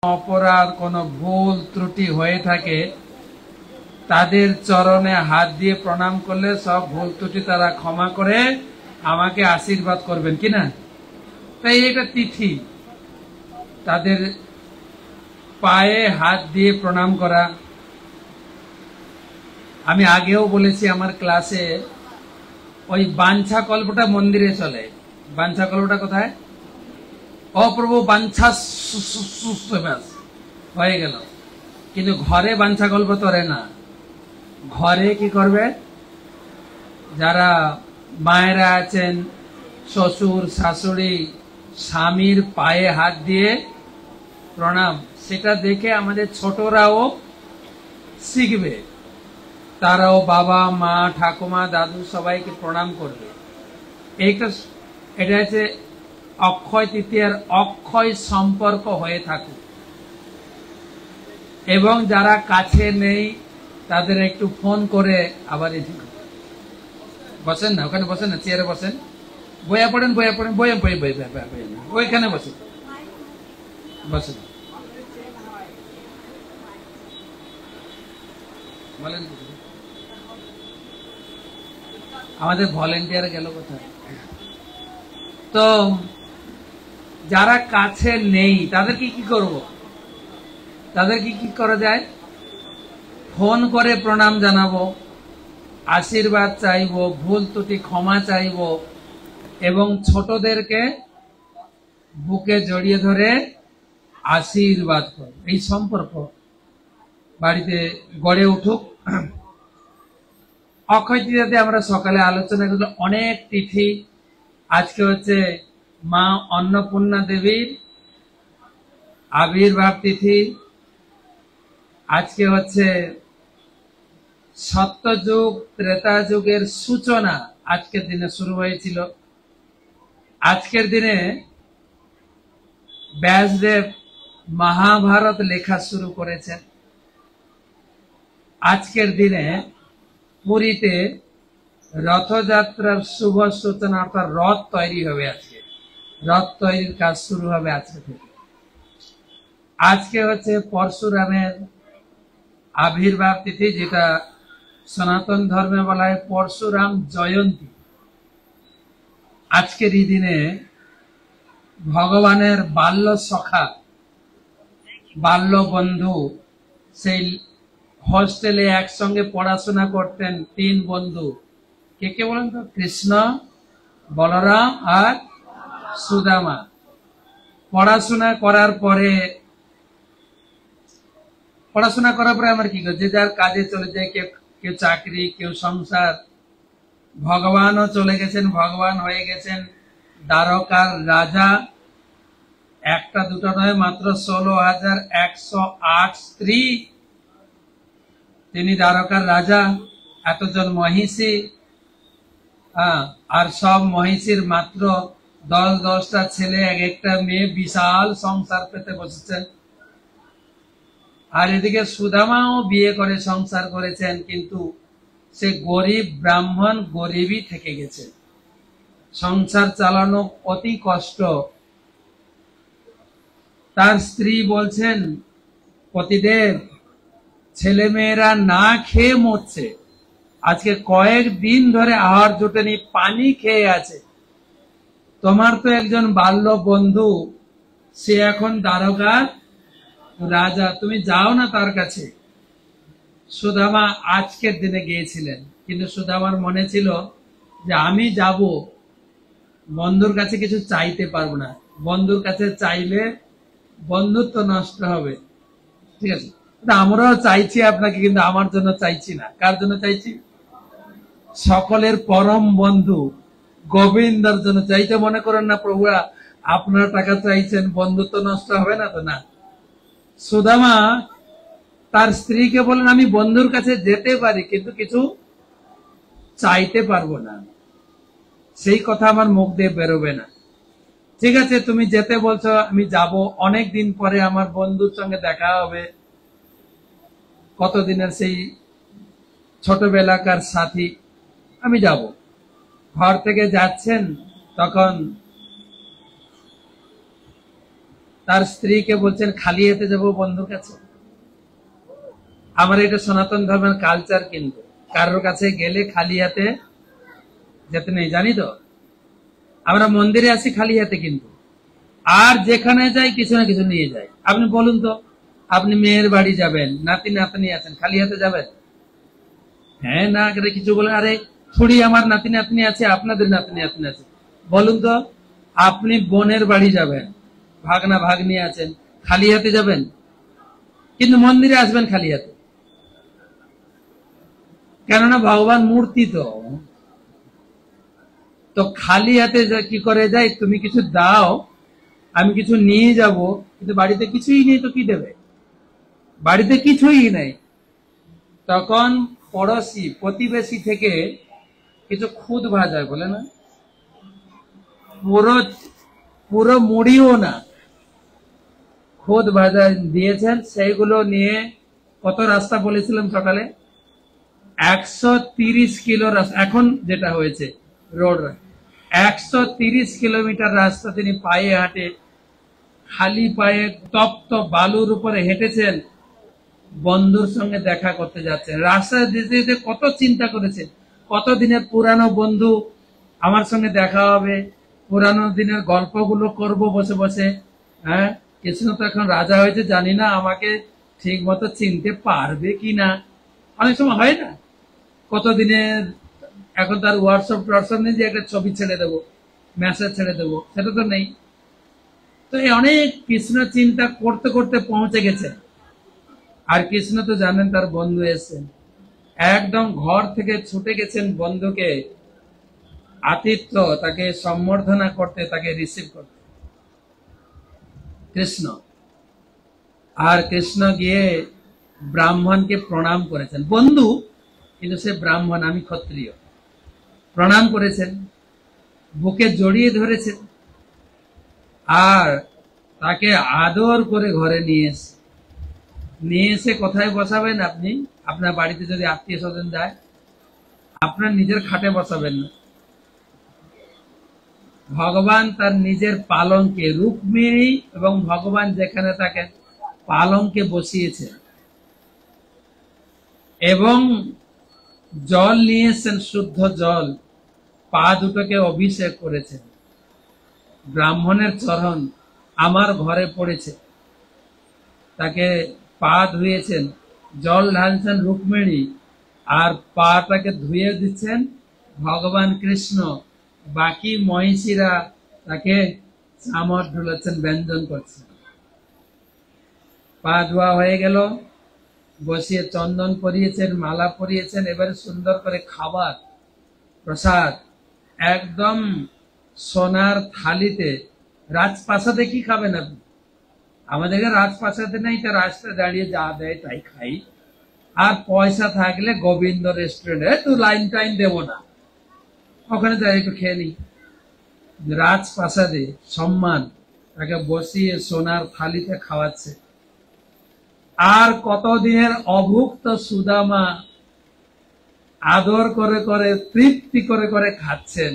অপরাধ কোনো ভুল ত্রুটি হয়ে থাকে তাদের চরণে হাত দিয়ে প্রণাম করলে সব ভুল ত্রুটি তারা ক্ষমা করে আমাকে আশীর্বাদ করবেন কিনা। তাই এটা তিথি, তাদের পায়ে হাত দিয়ে প্রণাম করা। আমি আগেও বলেছি আমার ক্লাসে, ওই বাঞ্ছা কল্পটা মন্দিরে চলে। বাঞ্ছা কল্পটা কোথায়? অপ্রভু বাঞ্ছা হয়ে গেল, কিন্তু ঘরে বাঞ্ছা কল্প তোরে না। ঘরে কি করবে? যারা মায়েরা আছেন, শ্বশুর শাশুড়ি, স্বামীর পায়ে হাত দিয়ে প্রণাম, সেটা দেখে আমাদের ছোটরাও শিখবে। তারাও বাবা মা ঠাকুমা দাদু সবাইকে প্রণাম করবে। এটা হচ্ছে অক্ষয় তৃতীয়ার অক্ষয় সম্পর্ক হয়ে থাকুক। এবং যারা কাছে নেই তাদের একটু ফোন করে আবার বসেন না, ওখানে বসেন না, চেয়ারে বসেন, বইয়া পড়েন ওইখানে বসেন বসেন। বলেন আমাদের ভলেন্টিয়ার গেল কোথায়? তো যারা কাছে নেই তাদেরকে কি করব? তাদেরকে কি করা যায়? ফোন করে প্রণাম জানাবো, আশীর্বাদ চাইবো, ভুল ত্রুটি ক্ষমা চাইবো, এবং ছোটদেরকে বুকে জড়িয়ে ধরে আশীর্বাদ করব। এই সম্পর্ক বাড়িতে গড়ে উঠুক। অক্ষয় তৃতীয়াতে আমরা সকালে আলোচনা করলে অনেক তিথি। আজকে হচ্ছে মা অন্নপূর্ণা দেবীর আবির্ভাব তিথি। আজকে হচ্ছে সত্যযুগ ত্রেতা যুগের সূচনা আজকের দিনে শুরু হয়েছিল। আজকের দিনে ব্যাসদেব মহাভারত লেখা শুরু করেছেন। আজকের দিনে পুরীতে রথযাত্রার শুভ সূচনা, অর্থাৎ রথ তৈরি হবে। আজকে রথ তৈরির কাজ শুরু হবে আজকে থেকে। আজকে হচ্ছে পরশুরামের আবির্ভাব তিথি, যেটা সনাতন ধর্মে বলা হয় পরশুরাম জয়ন্তী। আজকের এই দিনে ভগবানের বাল্য সখা, বাল্য বন্ধু, সেই হোস্টেলে একসঙ্গে পড়াশোনা করতেন তিন বন্ধু। কে কে বলেন তো? কৃষ্ণ, বলরাম আর সুদামা। পড়াশোনা করার পরে আমরা কি করি? যে যার কাজে চলে যায়, কেউ চাকরি, কেউ সংসার। ভগবানও চলে গেছেন, ভগবান হয়ে গেছেন দ্বারকার রাজা। একটা দুটো নয়, মাত্র 16,108 স্ত্রী। তিনি দ্বারকার রাজা। এতজন মহিষী, আর সব মহিষীর মাত্র 10-10টা ছেলে, একটা মেয়ে, বিশাল সংসার পেতে বসেছেন। আর এদিকে সুদামাও বিয়ে করে সংসার করেছেন, কিন্তু সে গরিব ব্রাহ্মণ, গরিবই থেকে গেছে। সংসার চালানো অতি কষ্ট। তার স্ত্রী বলছেন, পতিদেব, ছেলে মেয়েরা না খেয়ে মরছে, আজকে কয়েকদিন ধরে আহার জোটেনি, পানি খেয়ে আছে। তোমার তো একজন বাল্য বন্ধু, সে এখন দ্বারকার রাজা, তুমি যাও না তার কাছে। সুদামা আজকের দিনে গিয়েছিলেন, কিন্তু সুদামার মনে ছিল যে আমি যাব, বন্ধুর কাছে কিছু চাইতে পারবো না। বন্ধুর কাছে চাইলে বন্ধুত্ব নষ্ট হবে। ঠিক আছে, আমরাও চাইছি আপনাকে, কিন্তু আমার জন্য চাইছি না। কার জন্য চাইছি? সকলের পরম বন্ধু গোবিন্দর জন্য চাইতে। মনে করেন না প্রভু আপনার টাকা চাইছেন, বন্ধুত্ব নষ্ট হবে না তো? না। সুদামা তার স্ত্রীকে বলেন, আমি বন্ধুর কাছে যেতে পারি, কিন্তু কিছু চাইতে পারবো না, সেই কথা আমার মুখ দিয়ে বেরোবে না। ঠিক আছে, তুমি যেতে বলছো, আমি যাব। অনেক দিন পরে আমার বন্ধুর সঙ্গে দেখা হবে, কতদিনের সেই ছোটবেলাকার সাথী, আমি যাব। ঘর থেকে যাচ্ছেন, তখন তার স্ত্রীকে বলছেন খালি হাতে যাবো বন্ধুর কাছে। আমার এটা সনাতন ধর্মের কালচার, কিন্তু কারোর কাছে গেলে খালি হাতে যেতে নেই, জানি তো। আমরা মন্দিরে আসি খালি হাতে, কিন্তু আর যেখানে যাই কিছু না কিছু নিয়ে যাই। আপনি বলুন তো, আপনি মেয়ের বাড়ি যাবেন, নাতি নাতনি আছেন, খালি হাতে যাবেন? হ্যাঁ না করে কিছু বলে, আরে থোড়ি আমার নাতি নাতনি আছে, আপনাদের নাতি নাতনি আছে। বলুন তো, আপনি বোনের বাড়ি যাবেন, ভাগনা ভাগ্নি আছেন, খালি হাতে যাবেন? কিন্তু মন্দিরে আসবেন খালি হাতে, কেননা ভগবান মূর্তি তো। তো খালি হাতে কি করে যায়, তুমি কিছু দাও, আমি কিছু নিয়ে যাব, কিন্তু বাড়িতে কিছুই নেই তো কি দেবে? বাড়িতে কিছুই নেই। তখন পড়োশি প্রতিবেশী থেকে কিছু খুদ ভাজা, বলে না, পুরো পুরো মুড়িও না, খুদ ভাজা দিয়েছেন। সেইগুলো নিয়ে কত রাস্তা বলেছিলাম সকালে, 130 কিলো রাস্তা, এখন যেটা হয়েছে রোড, 130 কিলোমিটার রাস্তা তিনি পায়ে হাঁটে, খালি পায়ে তপ্ত বালুর উপরে হেঁটেছেন, বন্ধুর সঙ্গে দেখা করতে যাচ্ছেন। রাস্তায় যেতে যেতে কত চিন্তা করেছেন, কত দিনের পুরানো বন্ধু আমার সঙ্গে দেখা হবে, পুরানো দিনের গল্পগুলো করব বসে বসে। হ্যাঁ, কৃষ্ণ তো এখন রাজা হয়েছে, জানি না আমাকে ঠিক মতো চিনতে পারবে কিনা। অনেক সময় হয় না, কতদিনের, এখন তার হোয়াটসঅ্যাপ নেই যে একটা ছবি ছেড়ে দেবো, মেসেজ ছেড়ে দেবো, সেটা তো নেই। তো এই অনেক কৃষ্ণ চিন্তা করতে করতে পৌঁছে গেছে। আর কৃষ্ণ তো জানেন তার বন্ধু এসেছেন, একদম ঘর থেকে ছুটে গেছেন বন্ধুকে আতিথ্য, তাকে সম্বর্ধনা করতে, তাকে রিসিভ করতে, কৃষ্ণ। আর কৃষ্ণ গিয়ে ব্রাহ্মণকে প্রণাম করেছেন, বন্ধু কিন্তু সে ব্রাহ্মণ, আমি ক্ষত্রিয়, প্রণাম করেছেন, বুকে জড়িয়ে ধরেছেন, আর তাকে আদর করে ঘরে নিয়ে এসে কোথায় বসাবেন আপনি? আপনার বাড়িতে যদি আত্মীয় স্বজন যায়, আপনার নিজের খাটে বসাবেন না। ভগবান তার নিজের পালঙ্কে, রুক্মিণী এবং ভগবান যেখানে থাকেন পালঙ্কে বসিয়েছে, এবং জল নিয়েছেন, শুদ্ধ জল, পা দুটোকে অভিষেক করেছেন। ব্রাহ্মণের চরণ আমার ঘরে পড়েছে, তাকে পা ধুয়েছেন, জল ঢালছেন রুক্মিণী, আর পাটাকে ধুয়ে দিচ্ছেন ভগবান কৃষ্ণ। বাকি মহিষীরা তাকে চামর ঢুলাচ্ছেন, ব্যঞ্জন করছেন। পা ধোয়া হয়ে গেল, বসিয়ে চন্দন পরিয়েছেন, মালা পরিয়েছেন, এবারে সুন্দর করে খাবার প্রসাদ একদম সোনার থালিতে। রাজপ্রাসাদে কি খাবেন আপনি? আমাদেরকে রাজপ্রাসাদে নেই, তো রাস্তায় দাঁড়িয়ে যা দেয় তাই খাই। আর পয়সা থাকলে গোবিন্দ রেস্টুরেন্টে, তো লাইন টাইন দেবো না, ওখানে যাই একটু খেয়ে নি। রাজপ্রাসাদে সম্মান, তাকে বসিয়ে সোনার থালিতে খাওয়াচ্ছে। আর কতদিনের অভুক্ত সুদামা আদর করে করে, তৃপ্তি করে করে খাচ্ছেন,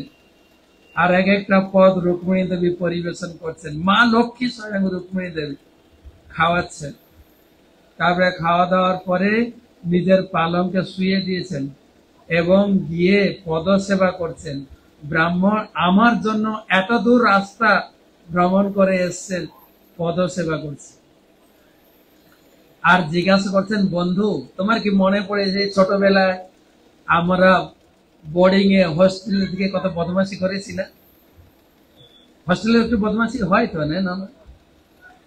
আর এক একটা পদ রুক্মিণী দেবী পরিবেশন করছেন, মা লক্ষ্মী স্বয়ং রুক্মিণী দেবী খাওয়াচ্ছেন। তারপরে খাওয়া দাওয়ার পরে নিজের পালঙ্কে শুয়ে দিয়েছেন এবং গিয়ে পদ সেবা করছেন। ব্রাহ্মণ আমার জন্য এত দূর রাস্তা ভ্রমণ করে এসছেন, পদ সেবা করছে। আর জিজ্ঞাসা করছেন, বন্ধু তোমার কি মনে পড়ে যে ছোটবেলায় আমরা বোর্ডিং এ হোস্টেলের দিকে কত বদমাশি করেছি না? হোস্টেলে একটু বদমাশি হয় তো, না?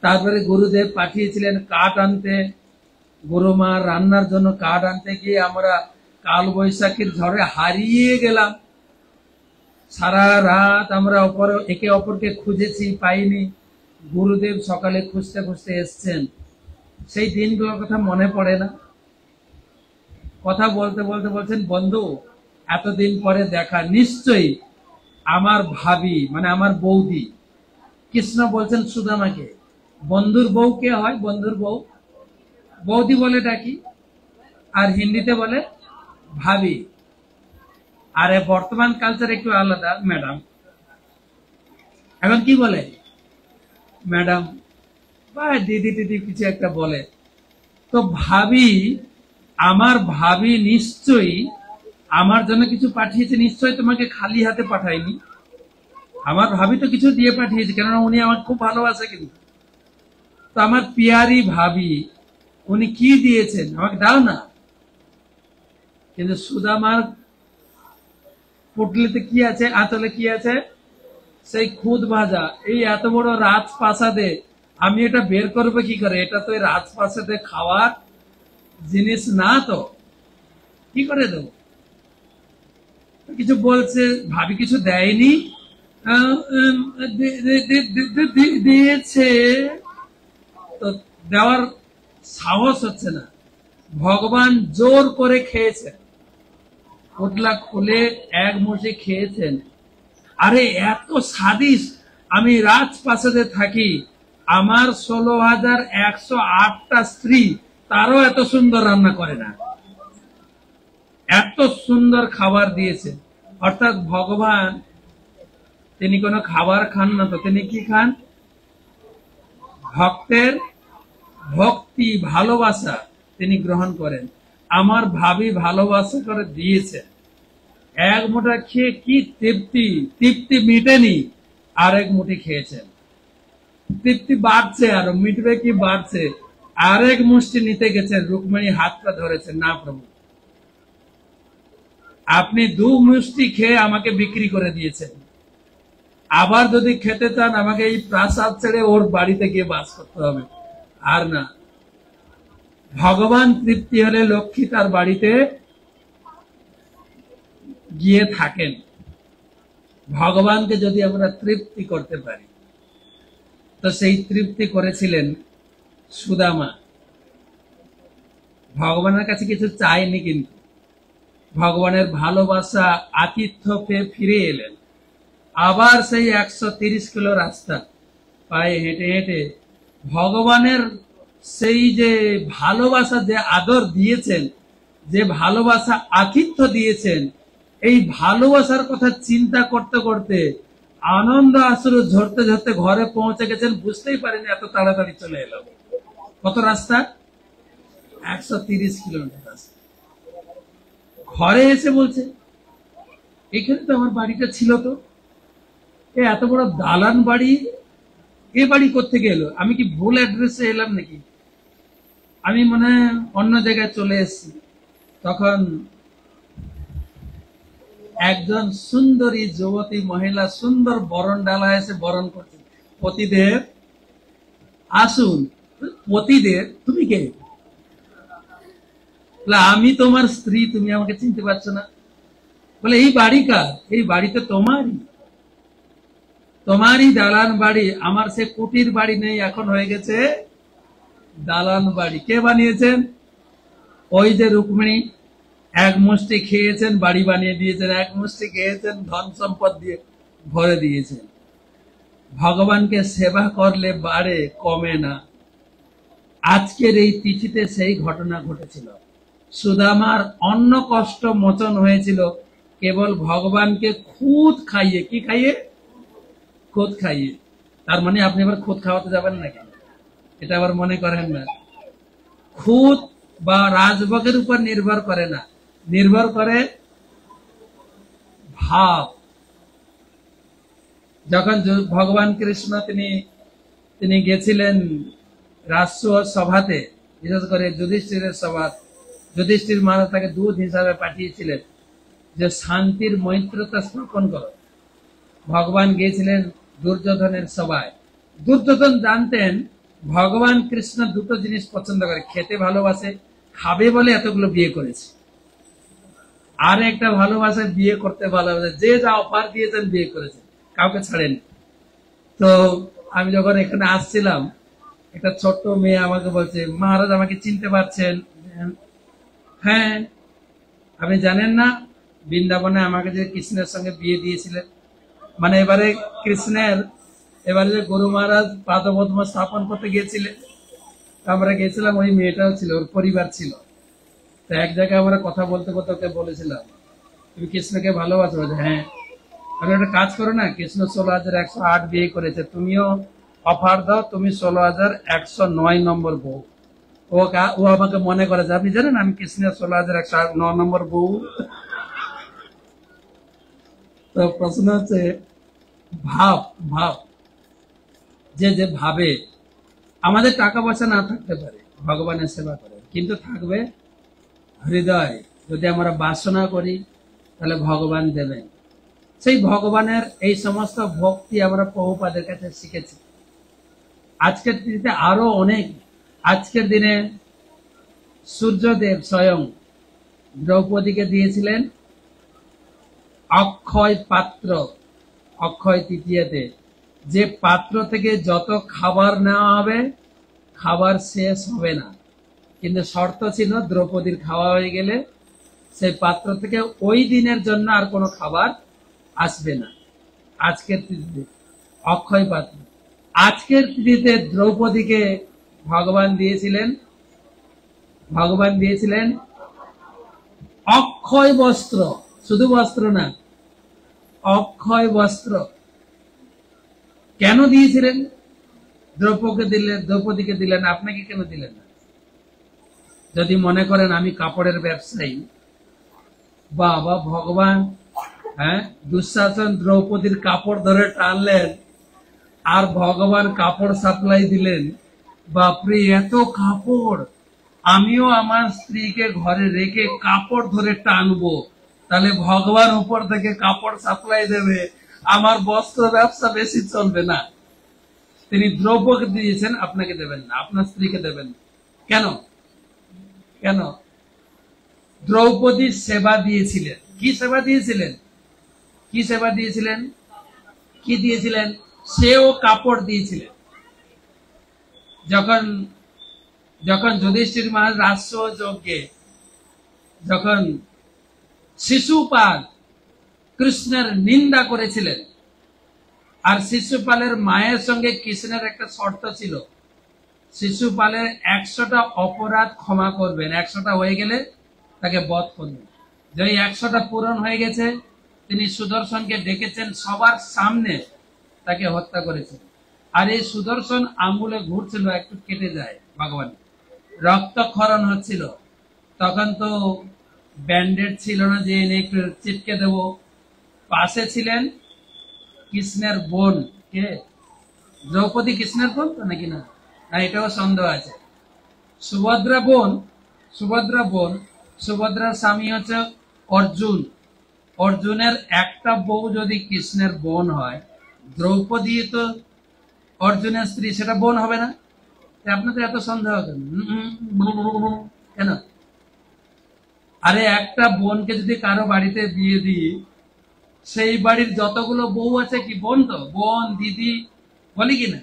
তারপরে গুরুদেব পাঠিয়েছিলেন কাঠ আনতে, গুরুমা রান্নার জন্য কাঠ আনতে গিয়ে আমরা কাল বৈশাখীর ঝড়ে হারিয়ে গেলাম। সারা রাত আমরা একে অপরকে খুঁজেছি, পাইনি। গুরুদেব সকালে খুঁজতে খুঁজতে এসছেন। সেই দিনগুলোর কথা মনে পড়ে না? কথা বলতে বলতে বলছেন, বন্ধু এতদিন পরে দেখা, নিশ্চয়ই আমার ভাবি, মানে আমার বৌদি। কৃষ্ণ বলছেন সুদামাকে, বন্ধুর বউ কে হয়? বন্ধুর বউ বৌদি বলে ডাকি, আর হিন্দিতে বলে ভাবি। আর বর্তমান কালচার একটু আলাদা, ম্যাডাম। এখন কি বলে? ম্যাডাম। বা দিদি টিদি কিছু একটা বলে, তো ভাবি আমার ভাবি নিশ্চয়ই আমার জন্য কিছু পাঠিয়েছে, নিশ্চয়ই তোমাকে খালি হাতে পাঠায়নি। আমার ভাবি তো কিছু দিয়ে পাঠিয়েছে, কেননা উনি আমাকে খুব ভালোবাসে। কিন্তু তো আমার পিয়ারি ভাবি উনি কি দিয়েছেন আমাকে দাও না। কিন্তু সুদামার পুটলিতে কি আছে, আতলে কি আছে? সেই খুদ ভাজা। এই এত বড় রাজপ্রাসাদে আমি এটা বের করবো কি করে? এটা তো রাজপ্রাসাদে খাওয়ার জিনিস না, তো কি করে দেবো? কিছু বলছে, ভাবি কিছু দেয়নি, দিয়েছে তো দেওয়ার সাহস হচ্ছে না। ভগবান জোর করে খেয়েছেন, পোটলা খুলে এক মুঠি খেয়েছেন। আরে এত সাদিস! আমি রাজপ্রাসাদে থাকি, আমার 16,108টা স্ত্রী, তারও এত সুন্দর রান্না করে না। এত সুন্দর খাবার দিয়েছে। অর্থাৎ ভগবান তিনি কোনো খাবার খান না, তো তিনি কি খান? ভক্তের ভক্তি, ভালোবাসা তিনি গ্রহণ করেন। আমার ভাবি ভালোবাসা করে দিয়েছে, এক মুঠা খেয়ে কি তৃপ্তি! তৃপ্তি মিটেনি, আরেক মুঠি খেয়েছেন। তৃপ্তি বাড়ছে, আর মিটবে কি? বাড়ছে। আরেক মুষ্টি নিতে গেছেন, রুক্মিণী হাতটা ধরেছেন, না প্রভু, আপনি 2 মুষ্টি খেয়ে আমাকে বিক্রি করে দিয়েছেন, আবার যদি খেতে চান আমাকে এই প্রাসাদ ছেড়ে ওর বাড়িতে গিয়ে বাস করতে হবে। আর না, ভগবান তৃপ্তি হলে লক্ষ্মী তার বাড়িতে গিয়ে থাকেন। ভগবানকে যদি আমরা তৃপ্তি করতে পারি, তো সেই তৃপ্তি করেছিলেন সুদামা। ভগবানের কাছে কিছু চাইনি, কিন্তু ভগবানের ভালোবাসা, আতিথ্য পেয়ে ফিরে এলেন। আবার সেই 130 কিলো রাস্তা পায়ে হেঁটে হেঁটে ভগবানের সেই যে ভালোবাসা, যে আদর দিয়েছেন, যে ভালোবাসা আতিথ্য দিয়েছেন, এই ভালোবাসার কথা চিন্তা করতে করতে আনন্দ আশ্রু ঝরতে ঝরতে ঘরে পৌঁছে গেছেন, বুঝতেই পারেনি এত তাড়াতাড়ি চলে এলাম। কত রাস্তা? 130 কিলোমিটার রাস্তা। ঘরে এসে বলছে, এখানে তো আমার বাড়িটা ছিল, তো এত বড় দালান বাড়ি, এ বাড়ি কোত্থেকে এলো? আমি কি ভুল অ্যাড্রেসে এলাম নাকি? আমি মনে হয় অন্য জায়গায় চলে এসেছি। তখন একজন সুন্দরী যুবতী মহিলা সুন্দর বরণ ডালা এসে বরণ করছে, পতিদেব আসুন। পতিদেব? তুমি কে? আমি তোমার স্ত্রী, তুমি আমাকে চিনতে পারছো না? বলে এই বাড়ি কার? এই বাড়ি তো তোমারই, তোমারই দালান বাড়ি। আমার সে কুটির বাড়ি নেই, এখন হয়ে গেছে দালান বাড়ি। কে বানিয়েছেন? ওই যে রুক্মিণী। এক মুষ্টি খেয়েছেন, বাড়ি বানিয়ে দিয়েছেন, এক মুষ্টি খেয়েছেন, ধন সম্পদ দিয়ে ভরে দিয়েছেন। ভগবানকে সেবা করলে বাড়ে, কমে না। আজকের এই তিথিতে সেই ঘটনা ঘটেছিল। সুদামার অন্ন কষ্ট মোচন হয়েছিল কেবল ভগবানকে খুদ খাইয়ে। কি খাইয়ে? খুদ খাইয়ে। তার মানে আপনি আবার খুদ খাওয়াতে যাবেন নাকি? এটা আবার মনে করেন না। খুদ বা রাজভোগের উপর নির্ভর করে না, নির্ভর করে ভাব। যখন ভগবান কৃষ্ণ তিনি গেছিলেন রাষ্ট্র সভাতে, বিশেষ করে যুধিষ্ঠিরের সভা, যুধিষ্ঠির মহারাজ তাকে দূত হিসাবে পাঠিয়েছিলেন যে শান্তির মৈত্রতা স্থাপন করো। ভগবান গিয়েছিলেন দুর্যোধনের সভায়। দুর্যোধন জানতেন ভগবান কৃষ্ণ দুটো জিনিস পছন্দ করে, খেতে ভালোবাসে, খাবে বলে এতগুলো বিয়ে করেছে, আর একটা ভালোবাসে, বিয়ে করতে ভালোবাসে। যে যা অফার দিয়েছেন বিয়ে করেছেন, কাউকে ছাড়েন। তো আমি যখন এখানে আসছিলাম, একটা ছোট্ট মেয়ে আমাকে বলছে, মহারাজ আমাকে চিনতে পারছেন? হ্যাঁ। আপনি জানেন না বৃন্দাবনে আমাকে যে কৃষ্ণের সঙ্গে বিয়ে দিয়েছিলেন? মানে এবারে কৃষ্ণের, এবারে যে গুরু মহারাজ পাদপদ্ম স্থাপন করতে গিয়েছিলেন, আমরা গেছিলাম, ওই মেয়েটাও ছিল, ওর পরিবার ছিল। তো এক জায়গায় আমরা কথা বলতে বলতে ওকে বলেছিলাম, তুমি কৃষ্ণকে ভালোবাসো? হ্যাঁ। আমি একটা কাজ করো না, কৃষ্ণ 16,108 বিয়ে করেছে, তুমিও অফার দাও, তুমি 16,109 নম্বর বউ। ও আমাকে মনে করে যে আপনি জানেন আমি কৃষ্ণের 16,109 নম্বর বউ। তো প্রশ্ন হচ্ছে ভাব ভাব যে যে ভাবে আমাদের টাকা পয়সা না থাকতে পারে ভগবানের সেবা করে, কিন্তু থাকবে হৃদয়। যদি আমরা বাসনা করি তাহলে ভগবান দেবেন। সেই ভগবানের এই সমস্ত ভক্তি আমরা প্রভুপাদের কাছে শিখেছি। আজকের দিনে আরো অনেক, আজকের দিনে সূর্যদেব স্বয়ং দ্রৌপদীকে দিয়েছিলেন অক্ষয় পাত্র। অক্ষয় তৃতীয়াতে যে পাত্র থেকে যত খাবার নেওয়া হবে খাবার শেষ হবে না, কিন্তু শর্ত ছিল দ্রৌপদীর খাওয়া হয়ে গেলে সেই পাত্র থেকে ওই দিনের জন্য আর কোনো খাবার আসবে না। আজকের তিথিতে অক্ষয় পাত্র। আজকের তিথিতে দ্রৌপদীকে ভগবান দিয়েছিলেন অক্ষয় বস্ত্র। শুধু বস্ত্র না, অক্ষয় বস্ত্র। কেন দিয়েছিলেন? দ্রৌপদীকে দিলেন, আপনাকে কেন দিলেন না? যদি মনে করেন আমি কাপড়ের ব্যবসায়ী, বাবা ভগবান, হ্যাঁ, দুঃশাসন দ্রৌপদীর কাপড় ধরে টানলেন আর ভগবান কাপড় সাপ্লাই দিলেন। বাপরে, এত কাপড়! আমিও আমার স্ত্রীকে ঘরে রেখে কাপড় ধরে টানবো, তাহলে ভগবান উপর থেকে কাপড় সাপ্লাই দেবে, আমার বস্ত্র ব্যবসা বেশি চলবে না। তিনি দ্রৌপদীকে দিয়েছেন, আপনাকে দেবেন না, আপনার স্ত্রীকে দেবেন না। কেন? কেন? দ্রৌপদীর সেবা দিয়েছিলেন। কি সেবা দিয়েছিলেন? কি সেবা দিয়েছিলেন? কি দিয়েছিলেন? সেও কাপড় দিয়েছিলেন। যখন যখন যুধিষ্ঠির মহারাজ রাজস্ব যজ্ঞে যখন শিশুপাল কৃষ্ণের নিন্দা করেছিলেন, আর শিশুপালের মায়ের সঙ্গে কৃষ্ণের একটা শর্ত ছিল, শিশুপালের 100টা অপরাধ ক্ষমা করবেন, 100টা হয়ে গেলে তাকে বধ করবেন। যেই 100টা পূরণ হয়ে গেছে, তিনি সুদর্শনকে ডেকেছেন, সবার সামনে তাকে হত্যা করেছেন। আর এই সুদর্শন আঙ্গুলে ঘুরছিল, একটু কেটে যায়, ভগবান রক্তক্ষরণ হচ্ছিল। তখন তো ব্যান্ডেড ছিল না যে এনে একটু চিটকে দেব। পাশে ছিলেন কৃষ্ণের বোন। কে? দ্রৌপদী কৃষ্ণের বোন তো নাকি না? না, এটাও সন্দেহ আছে। সুভদ্রা বোন। সুভদ্রার স্বামী হচ্ছে অর্জুন। অর্জুনের একটা বউ যদি কৃষ্ণের বোন হয়, দ্রৌপদী তো অর্জুনের স্ত্রী, সেটা বোন হবে না? আপনাদের এত সন্দেহ কেন? কেন? আরে একটা বোনকে যদি কারো বাড়িতে বিয়ে দিই, সেই বাড়ির যতগুলো বউ আছে কি বোন? তো বোন, দিদি বলি কিনা?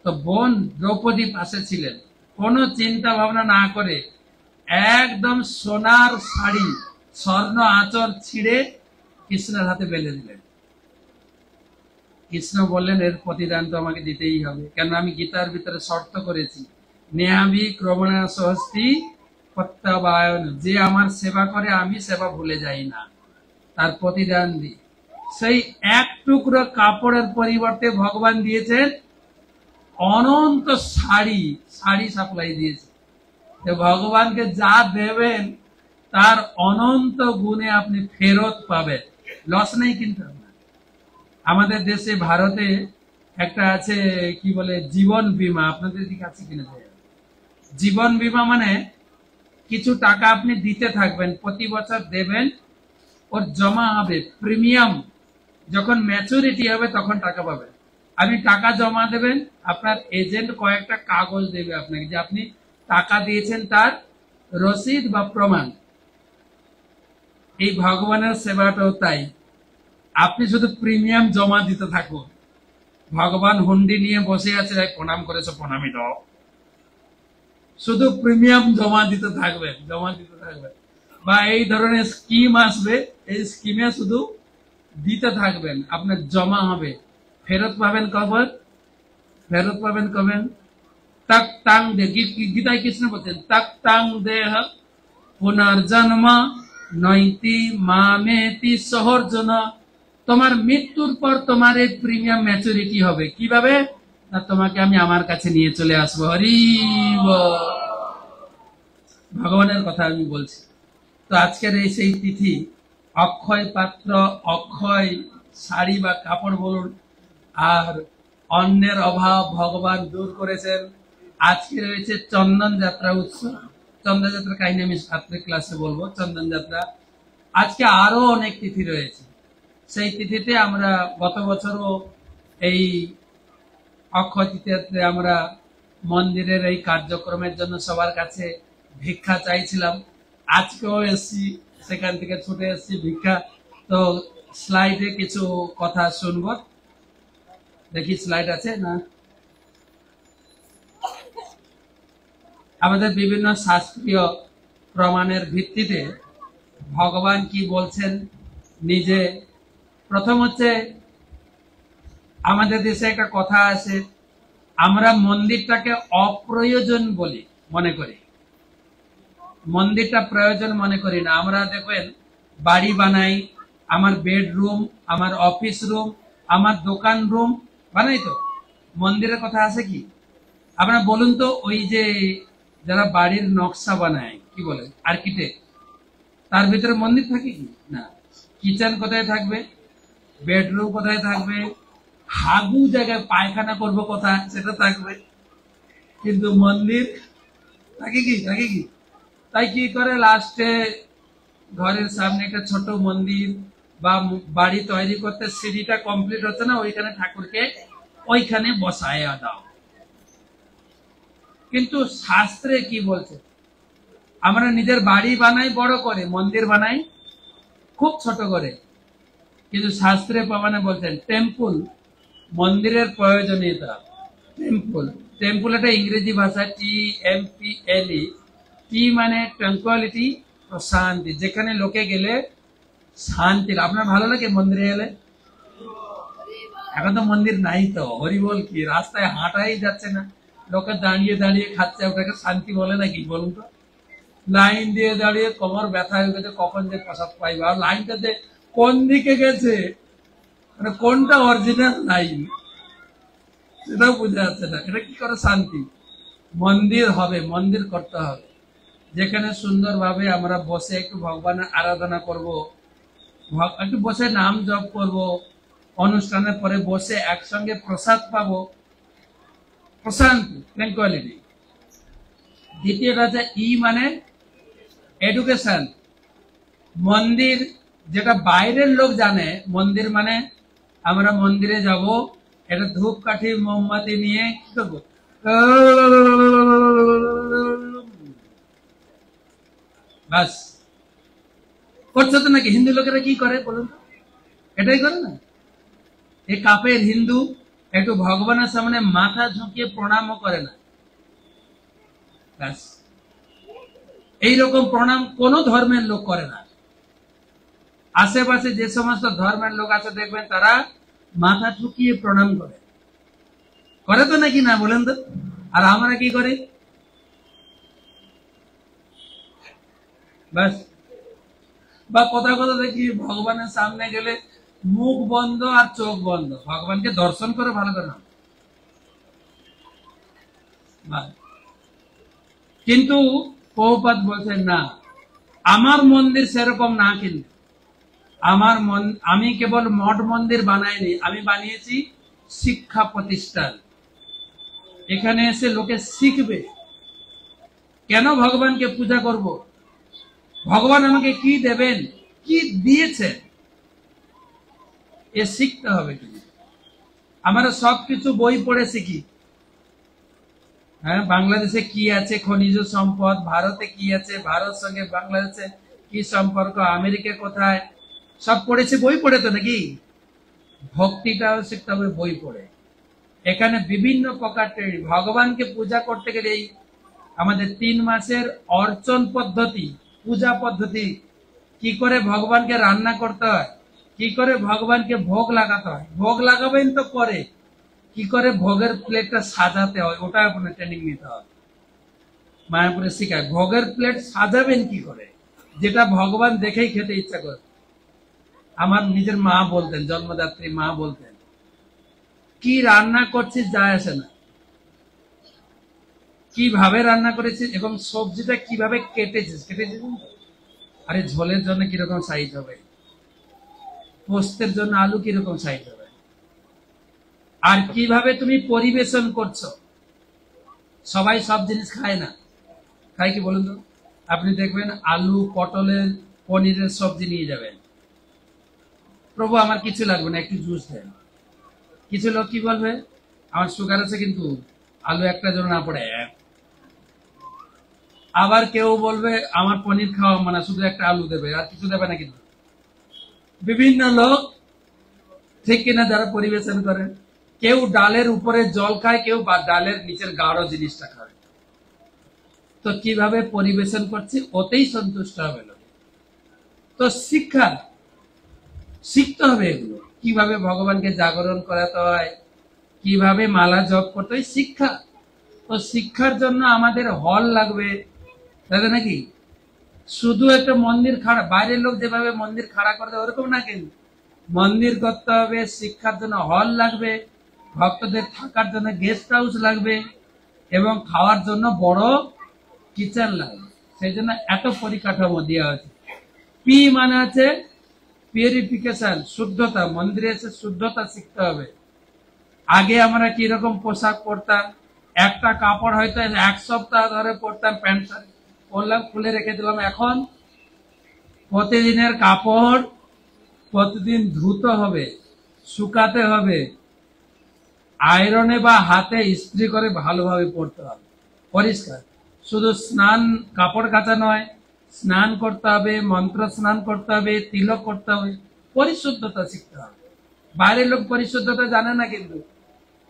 তো বোন দ্রৌপদী পাশে ছিলেন, কোনো চিন্তা ভাবনা না করে একদম সোনার শাড়ি, স্বর্ণ আঁচল ছিঁড়ে কৃষ্ণের হাতে বেঁধে দিলেন। কৃষ্ণ বললেন এর প্রতিদান তো আমাকে দিতেই হবে, কেন আমি গীতার ভিতরে শর্ত করেছি, নেহাবি ক্রমণা সহস্তি প্রত্যাবায়ন, যে আমার সেবা করে আমি সেবা ভুলে যাই না, তার প্রতিদান দিই। সেই এক টুকরো কাপড়ের পরিবর্তে ভগবান দিয়েছেন অনন্ত শাড়ি সাপ্লাই দিয়েছে। ভগবানকে যা দেবেন তার অনন্ত গুণে আপনি ফেরত পাবেন, লস নেই। কিন্তু আমাদের দেশে ভারতে একটা আছে কি বলে জীবন বীমা, আপনাদের দিকে আছে কিনা? জীবন বীমা মানে কিছু টাকা আপনি দিতে থাকবেন, প্রতি বছর দেবেন, ওর জমা হবে প্রিমিয়াম, যখন ম্যাচুরিটি হবে তখন টাকা পাবেন। আপনি টাকা জমা দেবেন, আপনার এজেন্ট কয়েকটা কাগজ দেবে আপনাকে যে আপনি টাকা দিয়েছেন তার রসিদ বা প্রমাণ। এই ভগবানের সেবাটাও তাই, আপনি শুধু প্রিমিয়াম জমা দিতে থাকুন। ভগবান হুন্ডি নিয়ে বসে আছে, প্রণাম করেছো, প্রণামী দাও, শুধু প্রিমিয়াম জমা দিতে থাকবেন। বা এই ধরনের স্কিম আসবে, এই স্কিমে শুধু দিতে থাকবেন, আপনার জমা হবে, ফেরত পাবেন কবে? তক তাং দে, গীতায় কৃষ্ণ বলছেন তক তাং দেহ পুনর্জন্ম নৈতি মামেতি সহর্জন। তোমার মৃত্যুর পর তোমার এই প্রিমিয়াম ম্যাচুরিটি হবে। কিভাবে? না তোমাকে আমি আমার কাছে নিয়ে চলে আসবো। হরি বল। ভগবানের কথা আমি বলছি। তো আজকের এই সেই তিথি, অক্ষয় পাত্র, অক্ষয় শাড়ি বা কাপড় বলুন, আর অন্যের অভাব ভগবান দূর করেছেন। আজকে রয়েছে চন্দন যাত্রা উৎসব। চন্দন যাত্রার কাহিনী আমি রাত্রে ক্লাসে বলবো। চন্দন যাত্রা আজকে আরো অনেক তিথি রয়েছে। সেই তিথিতে আমরা গত বছরও এই অক্ষয় তৃতীয়াতে আমরা মন্দিরের এই কার্যক্রমের জন্য সবার কাছে ভিক্ষা চাইছিলাম। আজকেও এসছি, সেখান থেকে ছুটে এসছি ভিক্ষা। তো স্লাইডে কিছু কথা শুনবো, দেখি স্লাইড আছে না। আমাদের বিভিন্ন শাস্ত্রীয় প্রমাণের ভিত্তিতে ভগবান কি বলছেন নিজে। প্রথম হচ্ছে, আমাদের দেশে একটা কথা আছে, আমরা মন্দিরটাকে অপ্রয়োজন বলি মনে করি, মন্দিরটা প্রয়োজন মনে করি না। আমরা দেখবেন বাড়ি বানাই, আমার বেডরুম, আমার অফিস রুম, আমার দোকান রুম বানাই, তো মন্দিরের কথা আছে কি? আপনারা বলুন তো, ওই যে যারা বাড়ির নকশা বানায় কি বলে, আর্কিটেক্ট, তার ভিতরে মন্দির থাকে কি না? কিচেন কোথায় থাকবে, বেডরুম কোথায় থাকবে, হাগু জায়গায় পায়খানা করবো কোথায় সেটা থাকবে, কিন্তু মন্দির থাকে কি? থাকে কি? তাই কি করে লাস্টে ঘরের সামনে একটা ছোট মন্দির বা বাড়ি তৈরি করতে সিঁড়িটা কমপ্লিট হচ্ছে না, ওইখানে ঠাকুরকে ওইখানে বসায় দাও। কিন্তু শাস্ত্রে কি বলছে? আমরা নিজের বাড়ি বানাই বড় করে, মন্দির বানাই খুব ছোট করে, কিন্তু শাস্ত্রে প্রমাণে বলছেন টেম্পল, মন্দিরের প্রয়োজনীয়তা। টেম্পল, টেম্পল একটা ইংরেজি ভাষা, TMPLE। টি মানে ট্রাঙ্কুয়ালিটি, প্রশান্তি, যেখানে লোকে গেলে শান্তি। আপনার ভালো লাগে মন্দিরে গেলে? এখন তো মন্দির নাই, তো হরি বল কি, রাস্তায় হাঁটাই যাচ্ছে না, লোকে দাঁড়িয়ে দাঁড়িয়ে খাচ্ছে, ওটাকে শান্তি বলে নাকি বলুন তো? লাইন দিয়ে দাঁড়িয়ে কোমর ব্যথা হয়ে গেছে, কখন যে প্রসাদ পাইবে, আর লাইনটাতে কোন দিকে গেছে, মানে কোনটা অরিজিনাল লাইন সেটাও বোঝা যাচ্ছে না। এটা কি করে শান্তি? মন্দির হবে, মন্দির করতে হবে, যেখানে সুন্দরভাবে আমরা বসে একটু ভগবানের আরাধনা করব, একটু বসে নাম জপ করব, অনুষ্ঠানের পরে বসে একসঙ্গে প্রসাদ পাবো, প্রশান্তি, ট্র্যাঙ্কুয়ালিটি। দ্বিতীয়টা হচ্ছে মানে এডুকেশন। মন্দির যেটা বাইরের লোক জানে, মন্দির মানে আমরা মন্দিরে যাব, এটা ধূপকাঠি মোমবাতি নিয়ে কি করবো, বাস। করছে তো নাকি? হিন্দু লোকেরা কি করে বলুন তো? এটাই করে না? এই কাপের হিন্দু একটু ভগবানের সামনে মাথা ঝুঁকিয়ে প্রণামও করে না, ব্যাস। এইরকম প্রণাম কোন ধর্মের লোক করে না। আশেপাশে যে সমস্ত ধর্মের লোক আছে দেখবেন তারা মাথা ঝুঁকিয়ে প্রণাম করে, করে তো নাকি না বলেন তো? আর আমরা কি করি? ব্যাস। বা কথা কথা দেখি ভগবানের সামনে গেলে মুখ বন্ধ আর চোখ বন্ধ, ভগবানকে দর্শন করে ভালো করে না। কিন্তু প্রভুপাদ বলছেন না, আমার মন্দির সেরকম না, কিন্তু আমি কেবল মঠ মন্দির বানাইনি, আমি বানিয়েছি শিক্ষা প্রতিষ্ঠান। এখানে এসে লোকে শিখবে কেন ভগবানকে পূজা করব, ভগবান আমাকে কি দেবেন, কি দিয়েছে, এ শিখতে হবে। কিন্তু আমরা সবকিছু বই পড়ে শিখি। হ্যাঁ, বাংলাদেশে কি আছে খনিজ সম্পদ, ভারতে কি আছে, ভারত সঙ্গে বাংলাদেশে কি সম্পর্ক, আমেরিকা কোথায়, সব পড়েছে বই পড়ে তো নাকি? ভক্তিটাও শিখতে হবে বই পড়ে। এখানে বিভিন্ন প্রকার ট্রেনিং। ভগবানকে পূজা করতে গেলে এই আমাদের 3 মাসের অর্চন পদ্ধতি, পূজা পদ্ধতি, কি করে ভগবানকে রান্না করতে হয়, কি করে ভগবানকে ভোগ লাগাতে হয়, ভোগ লাগাবেন তো পরে, কি করে ভোগের প্লেটটা সাজাতে হয়, ওটা আপনার ট্রেনিং নিতে হবে। মায়াপুরে শিখায় ভোগের প্লেট সাজাবেন কি করে, যেটা ভগবান দেখেই খেতে ইচ্ছা করে। আমার নিজের মা বলতেন, জন্মদাত্রী মা বলতেন, কি রান্না করছিস যায় আসে না, কিভাবে রান্না করেছিস এবং সবজিটা কিভাবে কেটেছিস আরে ঝোলের জন্য কিরকম সাইজ হবে, পোস্তের জন্য আলু কিরকম সাইজ হবে, আর কিভাবে তুমি পরিবেশন করছো। সবাই সব জিনিস খায় না, খায় কি বলুন তো? আপনি দেখবেন আলু পটলের পনিরের সবজি নিয়ে যাবেন, প্রভু আমার কিছু লাগবে না, একটু জুস দেন। কিছু লোক কি বলবে, আমার সুগার আছে কিন্তু আলু একটা যেন না পড়ে। আবার কেউ বলবে আমার পনির খাওয়া মানে শুধু একটা আলু দেবে আর কিছু দেবে না। কিন্তু বিভিন্ন লোক, ঠিক কিনা, যারা পরিবেশন করে, কেউ ডালের উপরে জল খায়, কেউ বা ডালের নিচের গাঢ় জিনিসটা খায়। তো কিভাবে পরিবেশন করছি ওতেই সন্তুষ্ট হবে লোক। তো শিক্ষা শিখতে হবে এগুলো, কিভাবে ভগবানকে জাগরণ করাতে হয়, কিভাবে মালা জপ করতে হয়, শিক্ষা। তো শিক্ষার জন্য আমাদের হল লাগবে, তাই নাকি? শুধু একটা মন্দির খাড়া, বাইরের লোক যেভাবে মন্দির খাড়া করে দেয় ওরকম না, কিন্তু মন্দির করতে হবে, শিক্ষার জন্য হল লাগবে, ভক্তদের থাকার জন্য গেস্ট হাউস লাগবে, এবং খাওয়ার জন্য বড় কিচেন লাগবে। সেই জন্য এত পরিকাঠামো দেওয়া হয়েছে। পি মানে আছে পিউরিফিকেশন, শুদ্ধতা। মন্দিরে এসে শুদ্ধতা শিখতে হবে। আগে আমরা কিরকম পোশাক পরতাম, একটা কাপড় হয়তো 1 সপ্তাহ ধরে পরতাম, প্যান্ট শার্ট পরলাম, খুলে রেখে দিলাম। এখন প্রতিদিনের কাপড় প্রতিদিন ধুতে হবে, শুকাতে হবে, আয়রনে বা হাতে ইস্ত্রি করে ভালোভাবে পরতে হবে, পরিষ্কার। শুধু স্নান, কাপড় কাচা নয়, স্নান করতে হবে, মন্ত্র স্নান করতে হবে, তিলক করতে হবে, পরিশুদ্ধতা শিখতে হবে। বাইরের লোক পরিশুদ্ধতা জানে না, কিন্তু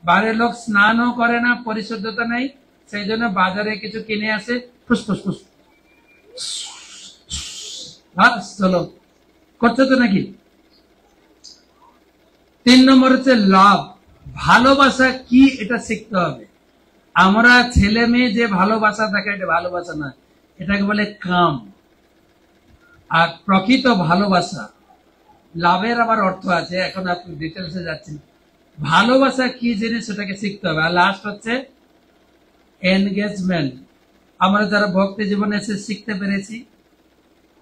বাইরের লোক স্নানও করে না, পরিশুদ্ধতা নেই, সেই জন্য বাজারে কিছু কিনে আসে, ফুসফুস ফুস, চলো করছে তো নাকি। 3 নম্বর হচ্ছে লাভ, ভালোবাসা কি এটা শিখতে হবে। আমরা ছেলে মেয়ে যে ভালোবাসা থাকে এটা ভালোবাসা না, এটাকে বলে কাম। আর প্রকৃত ভালোবাসা, লাভের আবার অর্থ আছে, এখন আপনি ডিটেলসে যাচ্ছেন। ভালোবাসা কি জিনিস সেটাকে শিখতে হবে। আর লাস্ট হচ্ছে এনগেজমেন্ট। আমরা যারা ভক্তি জীবনে এসে শিখতে পেরেছি,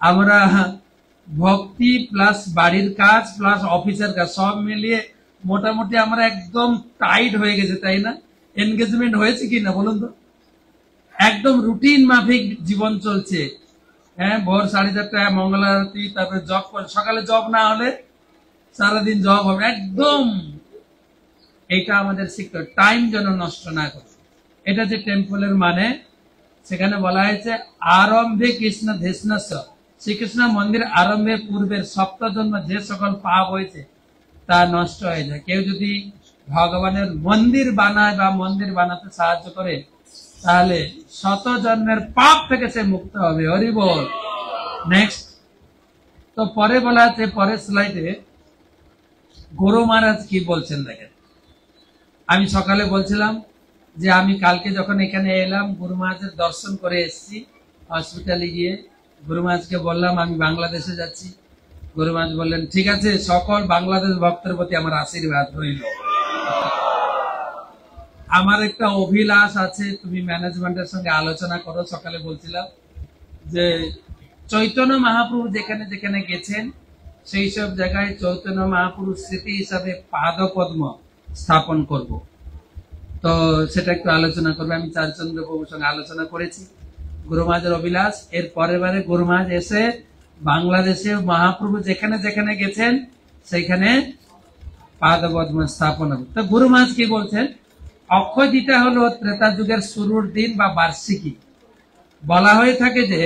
আমরা ভক্তি প্লাস বাড়ির কাজ প্লাস অফিসের কাজ সব মিলিয়ে মোটামুটি আমরা একদম টাইট হয়ে গেছে, তাই না? এনগেজমেন্ট হয়েছে কি না বলুন তো? একদম রুটিন মাফিক জীবন চলছে। হ্যাঁ, ভোর 4:30 মঙ্গল আরতি, তারপরে জব করে, সকালে জব না হলে সারাদিন জব হবে, একদম। এটা আমাদের শিখতে, টাইম যেন নষ্ট না করে। এটা যে টেম্পলের মানে, সেখানে বলা হয়েছে আরম্ভে কৃষ্ণ ধৃষ্ণস্য, শ্রীকৃষ্ণ মন্দির আরম্ভে পূর্বের সপ্তজন্ম যে সকল পাপ হয়েছে তা নষ্ট হয়ে যায়। কেউ যদি ভগবানের মন্দির বানায় বা মন্দির বানাতে সাহায্য করে, তাহলে 100 জন্মের পাপ থেকে সে মুক্ত হবে। হরি বল। নেক্সট, তো পরে বলা আছে, পরের স্লাইডে গুরু মহারাজ কি বলছেন দেখেন। আমি সকালে বলছিলাম যে আমি কালকে যখন এখানে এলাম গুরু মহারাজের দর্শন করে এসেছি, হসপিটালে গিয়ে গুরু মহারাজকে বললাম আমি বাংলাদেশে যাচ্ছি। গুরু মহারাজ বললেন ঠিক আছে, সকল বাংলাদেশ ভক্তের প্রতি আমার আশীর্বাদ রইল। আমার একটা অভিলাষ আছে, তুমি ম্যানেজমেন্টের সঙ্গে আলোচনা করো। সকালে বলছিলাম যে চৈতন্য মহাপ্রভু যেখানে যেখানে গেছেন সেই সব জায়গায় চৈতন্য মহাপ্রভুর স্মৃতি হিসাবে পাদপদ্ম স্থাপন করব। তো সেটা একটু আলোচনা করবে। আমি চারচন্দ্র প্রভুর সঙ্গে আলোচনা করেছি। গুরু মহারাজের অভিলাষ, এর পরের বারে গুরু মহারাজ এসে বাংলাদেশে মহাপ্রভু যেখানে যেখানে গেছেন সেইখানে পাদপদ্ম স্থাপন হবে। তো গুরু মহারাজ কি বলছেন, অক্ষয় তৃতীয়া হলো ত্রেতা যুগের শুরুর দিন বা বার্ষিকী। বলা হয়ে থাকে যে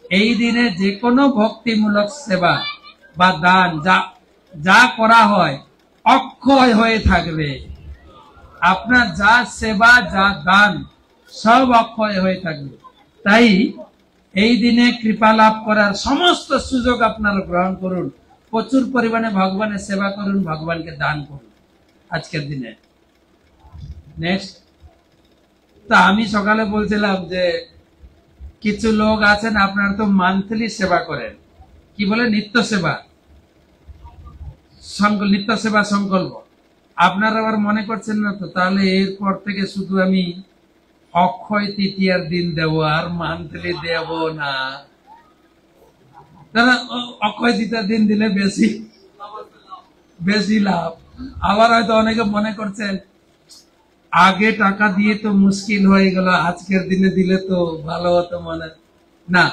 এই দিনে যে কোনো ভক্তিমূলক সেবা বা দান যা করা হয় অক্ষয় হয়ে থাকবে। আপনার যা সেবা যা দান সব অক্ষয় হয়ে থাকবে। তাই এই দিনে কৃপা লাভ করার সমস্ত সুযোগ আপনারা গ্রহণ করুন, প্রচুর পরিমাণে ভগবানের সেবা করুন, ভগবানকে দান করুন আজকের দিনে। নেক্সট, তা আমি সকালে বলছিলাম যে কিছু লোক আছেন আপনারা তো মান্থলি সেবা করেন, কি বলে নিত্য সেবা, নিত্য সেবা সংকল্প। আপনারা আবার মনে করছেন না তো, তাহলে এরপর থেকে শুধু আমি অক্ষয় তৃতীয়ার দিন দেব, আর মান্থলি দেব না। তারা অক্ষয় তৃতীয়ার দিন দিলে বেশি বেশি লাভ। আবার হয়তো অনেকে মনে করছেন আগে টাকা দিয়ে তো মুশকিল হয়ে গেল, আজকের দিনে দিলে তো ভালো হতো মনে না।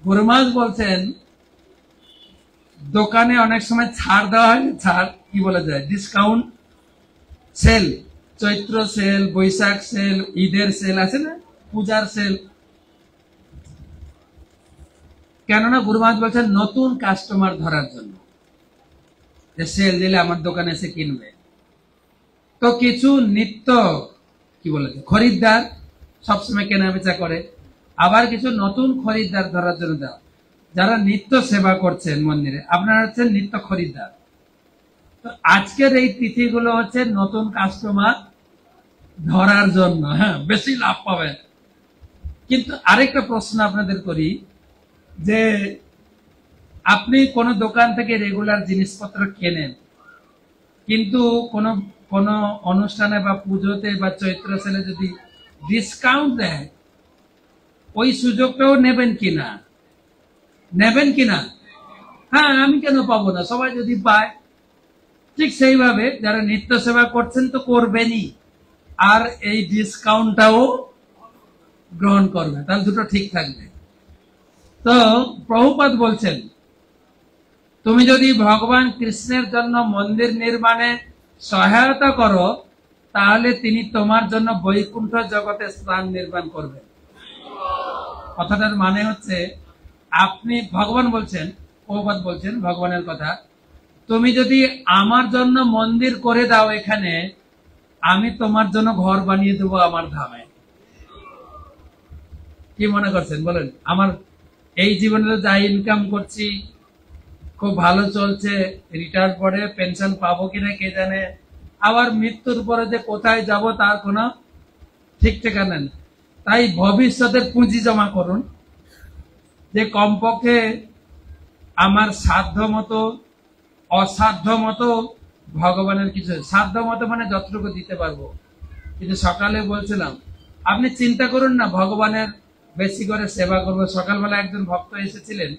গুরুমাস বলছেন দোকানে অনেক সময় ছাড় দেওয়া হয়, ছাড় কি বলা যায়, ডিসকাউন্ট সেল, চৈত্র সেল, বৈশাখ সেল, ঈদের সেল আছে না, পূজার সেল। কেননা গুরুমাস বলছেন নতুন কাস্টমার ধরার জন্য, যে সেল দিলে আমার দোকানে এসে কিনবে। তো কিছু নিত্য কি বলে খরিদ্দার সবসময় কেনা বেচা করে, আবার কিছু নতুন খরিদ্দার ধরার জন্য দেওয়া। যারা নিত্য সেবা করছেন মন্দিরে, আপনারা হচ্ছেন নিত্য খরিদ্দার। তো আজকের এই তিথিগুলো হচ্ছে নতুন কাস্টমার ধরার জন্য, হ্যাঁ, বেশি লাভ পাবেন। কিন্তু আরেকটা প্রশ্ন আপনাদের করি, যে আপনি কোন দোকান থেকে রেগুলার জিনিসপত্র কেনেন, কিন্তু কোন অনুষ্ঠানে বা পুজোতে বা চৈত্র সেলে যদি ডিসকাউন্ট দেয়, ওই সুযোগটাও নেবেন কিনা? নেবেন কিনা? হ্যাঁ, আমি কেন পাবো না, সবাই যদি পায়। ঠিক সেইভাবে যারা নিত্য সেবা করছেন তো করবেনই, আর এই ডিসকাউন্টটাও গ্রহণ করবে, তাহলে দুটো ঠিক থাকবে। তো প্রভুপাদ বলছেন তুমি যদি ভগবান কৃষ্ণের জন্য মন্দির নির্মাণে সহায়তা করো, তাহলে তিনি তোমার জন্য বৈকুণ্ঠ জগতে স্থান নির্মাণ করবেন। কথাটার মানে হচ্ছে, আপনি ভগবান বলছেন, প্রভুপাদ বলছেন ভগবানের কথা, তুমি যদি আমার জন্য মন্দির করে দাও এখানে, আমি তোমার জন্য ঘর বানিয়ে দেবো আমার ধামে। কি মনে করছেন বলেন? আমার এই জীবনে যা ইনকাম করছি খুব ভালো চলছে, রিটায়ার পরে পেনশন পাবো কিনা কে জানে, আবার মৃত্যুর পরে যে কোথায় যাব তার কোনো ঠিক ঠিকানা নেই। তাই ভবিষ্যতের পুঁজি জমা করুন, যে কমপক্ষে আমার সাধ্য মতো, অসাধ্য মতো ভগবানের কিছু, সাধ্য মতো মানে যতটুকু দিতে পারবো। কিন্তু সকালে বলছিলাম, আপনি চিন্তা করুন না ভগবানের বেশি করে সেবা করবো। সকালবেলা একজন ভক্ত এসেছিলেন,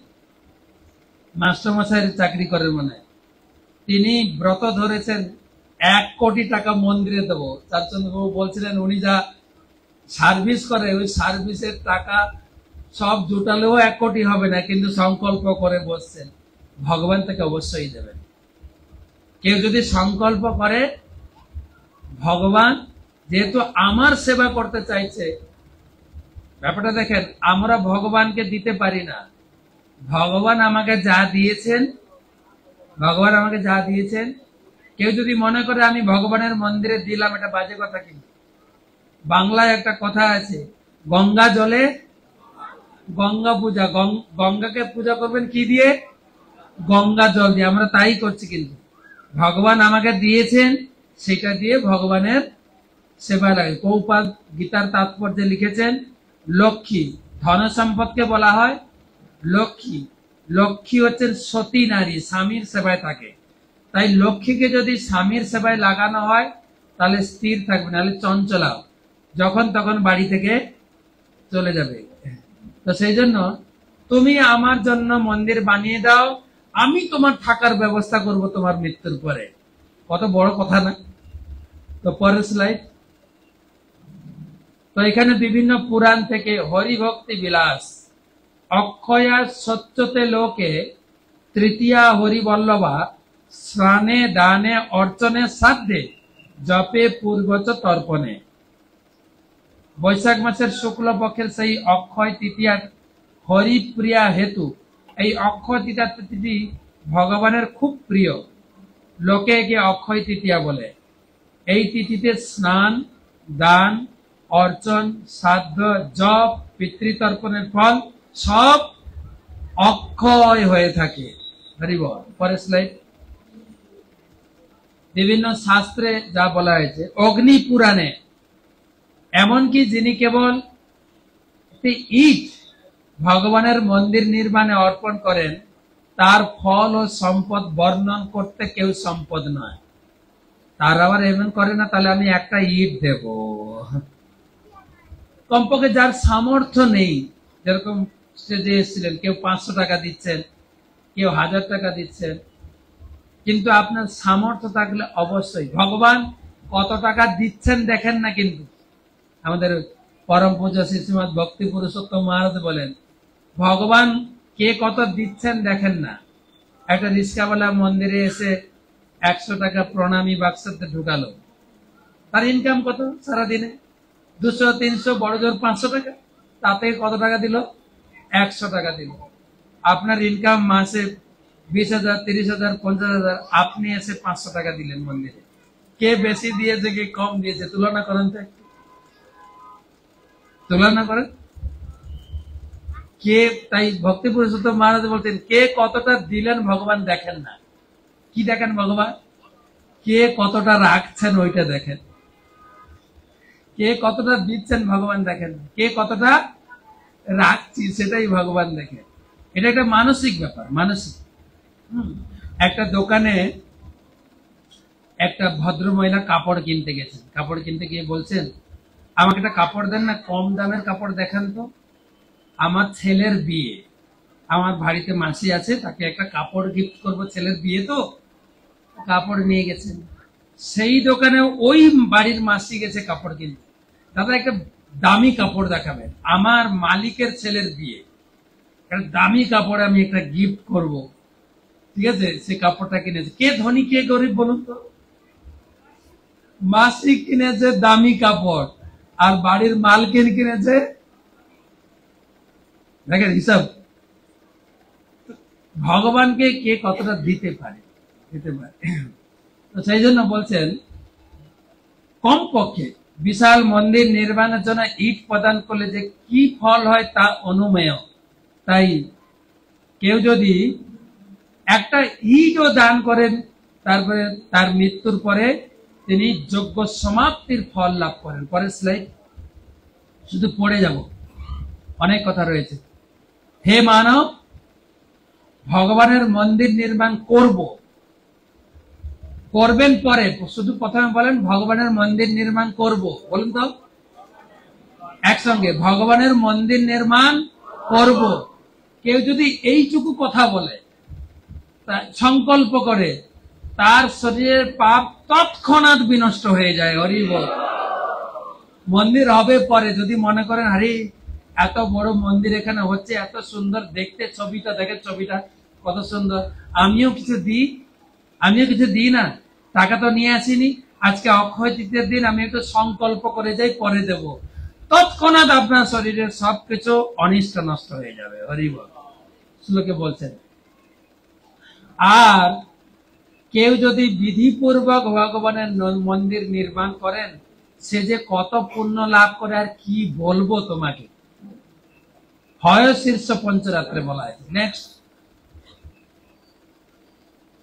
মাস্টারমশাইয়ের চাকরি করেন মনে, তিনি ব্রত ধরেছেন 1 কোটি টাকা মন্দিরে দেবো। চাঁদচন্দ্রবাবু বলছিলেন উনি যা সার্ভিস করে, ওই সার্ভিসের টাকা সব জোটালেও 1 কোটি হবে না, কিন্তু সংকল্প করে বসছেন ভগবান তাকে অবশ্যই দেবেন। কেউ যদি সংকল্প করে, ভগবান যেহেতু আমার সেবা করতে চাইছে, ব্যাপারটা দেখেন, আমরা ভগবানকে দিতে পারি না। ভগবান আমাকে যা দিয়েছেন, ভগবান আমাকে যা দিয়েছেন, কেউ যদি মনে করে আমি ভগবানের মন্দিরে দিলাম, এটা বাজে কথা। কিন্তু বাংলায় একটা কথা আছে, গঙ্গা জলে গঙ্গা পূজা, গঙ্গাকে পূজা করবেন কি দিয়ে? গঙ্গা জল দিয়ে। আমরা তাই করছি, কিন্তু ভগবান আমাকে দিয়েছেন সেটা দিয়ে ভগবানের সেবা লাগে। প্রভুপাদ গীতার তাৎপর্যে লিখেছেন, লক্ষ্মী, ধন সম্পদকে বলা হয় লক্ষ্মী। লক্ষ্মী হচ্ছেন সতী নারী, স্বামীর সেবায় থাকে। তাই লক্ষ্মীকে যদি স্বামীর সেবায় লাগানো হয়, তাহলে স্থির থাকবে, নাহলে চঞ্চলা, যখন তখন বাড়ি থেকে চলে যাবে। তো সেই জন্য তুমি আমার জন্য মন্দির বানিয়ে দাও, আমি তোমার থাকার ব্যবস্থা করব তোমার মৃত্যুর পরে। কত বড় কথা না? তো পরের স্লাইড। তো এখানে বিভিন্ন পুরাণ থেকে হরিভক্তি বিলাস, অক্ষয়া সত্যতে লোকে তৃতীয়া হরিবল্লভা, স্নানে দানে অর্চনে সাধ্যে জপে পূর্বচ তর্পণে। বৈশাখ মাসের শুক্লপক্ষের সেই অক্ষয় তৃতীয়া হরিপ্রিয়া হেতু, এই অক্ষয় তৃতীয়া তিথি ভগবানের খুব প্রিয়, লোকে একে অক্ষয় তৃতীয়া বলে। এই তিথিতে স্নান, দান, অর্চন, শ্রাদ্ধ, জপ, পিতৃতর্পণের ফল সব অক্ষয় হয়ে থাকে। হরি বল। পরের স্লাইড। বিভিন্ন শাস্ত্রে যা বলা হয়েছে, অগ্নি পুরাণে এমনকি যিনি কেবল ইট ভগবানের মন্দির নির্মাণে অর্পণ করেন, তার ফল ও সম্পদ বর্ণন করতে কেউ সম্পদ নয়। তার আবার এমন করে না তাহলে আমি একটা ইট দেব। কমপক্ষে যার সামর্থ্য নেই, যেরকম স্টেজে এসেছিলেন, কেউ 500 টাকা দিচ্ছেন, কেউ 1000 টাকা দিচ্ছেন, কিন্তু আপনার সামর্থ্য থাকলে অবশ্যই ভগবান কত টাকা দিচ্ছেন দেখেন না। কিন্তু আমাদের পরম পূজ্য শ্রীশ্রীমৎ ভক্তি পুরুষোত্তম মহারাজ বলেন, ভগবান কে কত দিচ্ছেন দেখেন না। একটা রিক্সাওয়ালা মন্দিরে এসে 100 টাকা প্রণামী বাক্সতে ঢুকালো, তার ইনকাম কত সারাদিনে? 200, 300, বড় জোর 500 টাকা। তাতে কত টাকা দিল? 100 টাকা দিল। আপনার ইনকাম মাসে 20,000, 30,000, 50,000, আপনি এসে 500 টাকা দিলেন মন্দিরে। কে বেশি দিয়েছে, কে কম দিয়েছে? তুলনা করেন তো একটু, তুলনা করেন। কে, তাই ভক্তি পুরুষোত্তম মহারাজ বলতেন, কে কতটা দিলেন ভগবান দেখেন না। কি দেখেন ভগবান? কে কতটা রাখছেন ওইটা দেখেন। কে কতটা দিচ্ছেন ভগবান দেখেন, কে কতটা রাখছি সেটাই ভগবান দেখেন। এটা একটা মানসিক ব্যাপার, মানসিক। একটা দোকানে একটা ভদ্র মহিলা কাপড় কিনতে গেছেন। কাপড় কিনতে গিয়ে বলছেন, আমাকে একটা কাপড় দেন না, কম দামের কাপড় দেখান তো, আমার ছেলের বিয়ে, আমার বাড়িতে মাসি আছে, তাকে একটা কাপড় গিফট করবো, ছেলের বিয়ে তো। কাপড় নিয়ে গেছেন। সেই দোকানে ওই বাড়ির মাসি গেছে কাপড় কিনতে, দাদা একটা দামি কাপড় দেখাবেন, আমার মালিকের ছেলের বিয়ে, একটা দামি কাপড় আমি একটা গিফট করব। ঠিক আছে, সে কাপড়টা কিনেছে। কে ধনী কে গরিব বলুন তো? মাসি কিনেছে দামি কাপড়, আর বাড়ির মালকিন কিনেছে, দেখেন হিসাব। ভগবানকে কে কতটা দিতে পারে, দিতে পারে। তো সেই জন্য বলছেন, কমপক্ষে বিশাল মন্দির নির্মাণের জন্য ইট প্রদান করলে যে কি ফল হয় তা অনুমেয়। তাই কেউ যদি একটা ইটও দান করেন, তারপরে তার মৃত্যুর পরে তিনি যজ্ঞ সমাপ্তির ফল লাভ করেন। পরের স্লাইড, শুধু পড়ে যাব, অনেক কথা রয়েছে। হে মানব, ভগবানের মন্দির নির্মাণ করবেন পরে, শুধু প্রথমে বলেন ভগবানের মন্দির নির্মাণ করব, বলুন তো একসঙ্গে, ভগবানের মন্দির নির্মাণ করব। কেউ যদি এইটুকু কথা বলে, সংকল্প করে, তার শরীরের পাপ তৎক্ষণাৎ বিনষ্ট হয়ে যায়। হরি বল। মন্দির হবে পরে, যদি মনে করেন আরে এত বড় মন্দির এখানে হচ্ছে, এত সুন্দর দেখতে, ছবিটা দেখে, ছবিটা কত সুন্দর, আমিও কিছু দিই না, টাকা তো নিয়ে আসিনি, আজকে অক্ষয় তৃতীয়ার দিন আমি একটু সংকল্প করে যাই, পরে দেব, তৎক্ষণাৎ আপনার শরীরের সবকিছু অনিষ্ট নষ্ট হয়ে যাবে। হরি বল। শ্লোকে বলছেন, আর কেউ যদি বিধিপূর্বক ভগবানের মন্দির নির্মাণ করেন, সে যে কত পুণ্য লাভ করে আর কি বলবো তোমাকে। হয় শীর্ষ পঞ্চরাত্রে বলা হয়েছে। নেক্সট,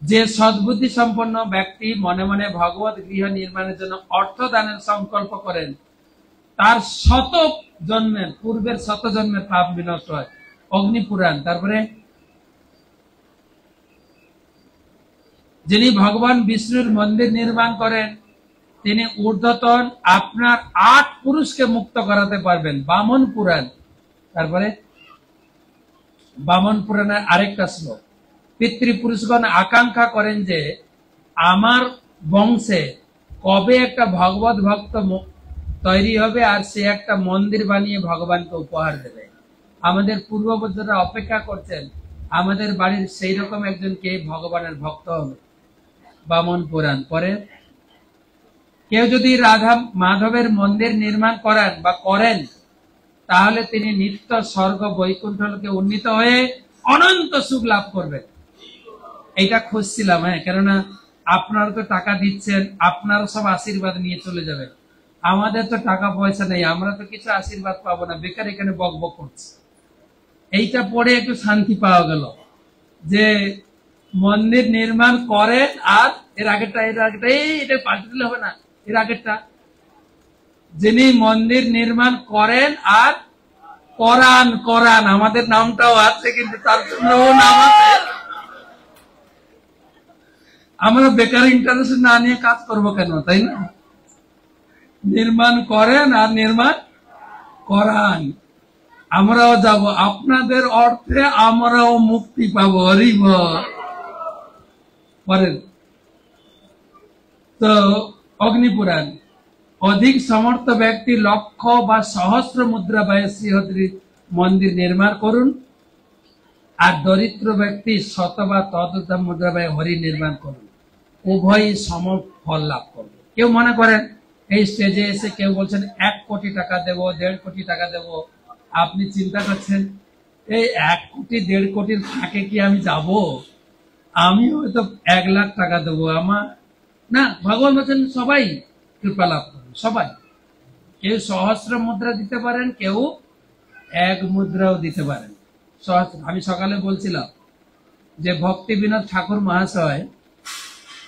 যে সদ্বুদ্ধি সম্পন্ন ব্যক্তি মনে মনে ভগবত গৃহ নির্মাণের জন্য অর্থ দানের সংকল্প করেন, তার পূর্বের শত জন্মের পাপ বিনষ্ট হয়। অগ্নিপুরাণ। তারপরে, যিনি ভগবান বিষ্ণুর মন্দির নির্মাণ করেন, তিনি ঊর্ধ্বতন আপনার 8 পুরুষকে মুক্ত করাতে পারবেন। বামন পুরাণ। তারপরে বামন পুরাণের আরেকটা শ্লোক, পিতৃপুরুষগণ আকাঙ্ক্ষা করেন যে আমার বংশে কবে একটা ভগবত ভক্ত তৈরি হবে আর সে একটা মন্দির বানিয়ে ভগবানকে উপহার দেবে। আমাদের পূর্বপুরুষরা অপেক্ষা করছেন আমাদের বাড়ির সেই রকম একজনকে ভগবানের ভক্ত হবে। বামন পুরাণ। পরে, কেউ যদি রাধা মাধবের মন্দির নির্মাণ করেন বা করেন, তাহলে তিনি নিত্য স্বর্গ বৈকুণ্ঠ লোকে উন্নীত হয়ে অনন্ত সুখ লাভ করবেন। এইটা খুঁজছিলাম, কেননা আপনারা তো টাকা দিচ্ছেন, আপনারা সব আশীর্বাদ নিয়ে চলে যাবেন, আমাদের তো টাকা পয়সা নেই, আমরা তো কিছু আশীর্বাদ পাবো না, বেকার এখানে বকবক করছি। এইটা পড়ে একটু শান্তি পাওয়া গেল যে মন্দির নির্মাণ করেন, আর এর আগেরটা এটা পাল্টে দিলে হবে না, এর আগেরটা, যিনি মন্দির নির্মাণ করেন আর করান, আমাদের নামটাও আছে কিন্তু তার জন্য নাম আছে, আমরা বেকার ইন্টারেস্ট না নিয়ে কাজ করবো কেন, তাই না? নির্মাণ করেন আর নির্মাণ করান, আমরাও যাব, আপনাদের অর্থে আমরাও মুক্তি পাবো। হরিব পরেন। তো অগ্নিপুরাণ, অধিক সমর্থ ব্যক্তি লক্ষ বা সহস্র মুদ্রা ব্যয়ে শ্রীহরির মন্দির নির্মাণ করুন, আর দরিদ্র ব্যক্তি শত বা ততোধিক মুদ্রা ব্যয়ে হরি নির্মাণ করুন, উভয়ই সম ফল লাভ করবে। কেউ মনে করেন এই স্টেজে এসে কেউ বলছেন 1 কোটি টাকা দেবো, 1.5 কোটি টাকা দেবো। আপনি চিন্তা করছেন এই 1 কোটি 1.5 কোটির ফাঁকে কি আমি যাব? আমি হয়তো 1 লাখ টাকা দেবো, আমার না। ভগবান বলছেন সবাই কৃপা লাভ করবে, সবাই। কেউ সহস্র মুদ্রা দিতে পারেন, কেউ 1 মুদ্রাও দিতে পারেন। আমি সকালে বলছিলাম যে ভক্তি বিনোদ ঠাকুর মহাশয়,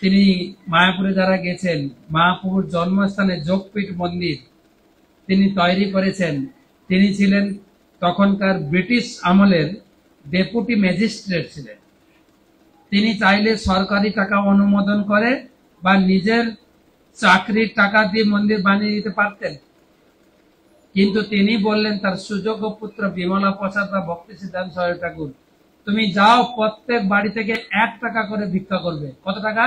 তিনি মায়াপুরে যারা গেছেন, মহাপ্রভুর জন্মস্থানে যোগপীঠ মন্দির তিনি তৈরি করেছেন। তিনি ছিলেন তখনকার ব্রিটিশ আমলের ডেপুটি ম্যাজিস্ট্রেট ছিলেন। তিনি চাইলে সরকারি টাকা অনুমোদন করে বা নিজের চাকরির টাকা দিয়ে মন্দির বানিয়ে দিতে পারতেন, কিন্তু তিনি বললেন তার সুযোগ্য পুত্র বিমলা প্রসাদ বা ভক্তি সিদ্ধান্ত সরস্বতী ঠাকুর, তুমি যাও, প্রত্যেক বাড়ি থেকে 1 টাকা করে ভিক্ষা করবে। কত টাকা?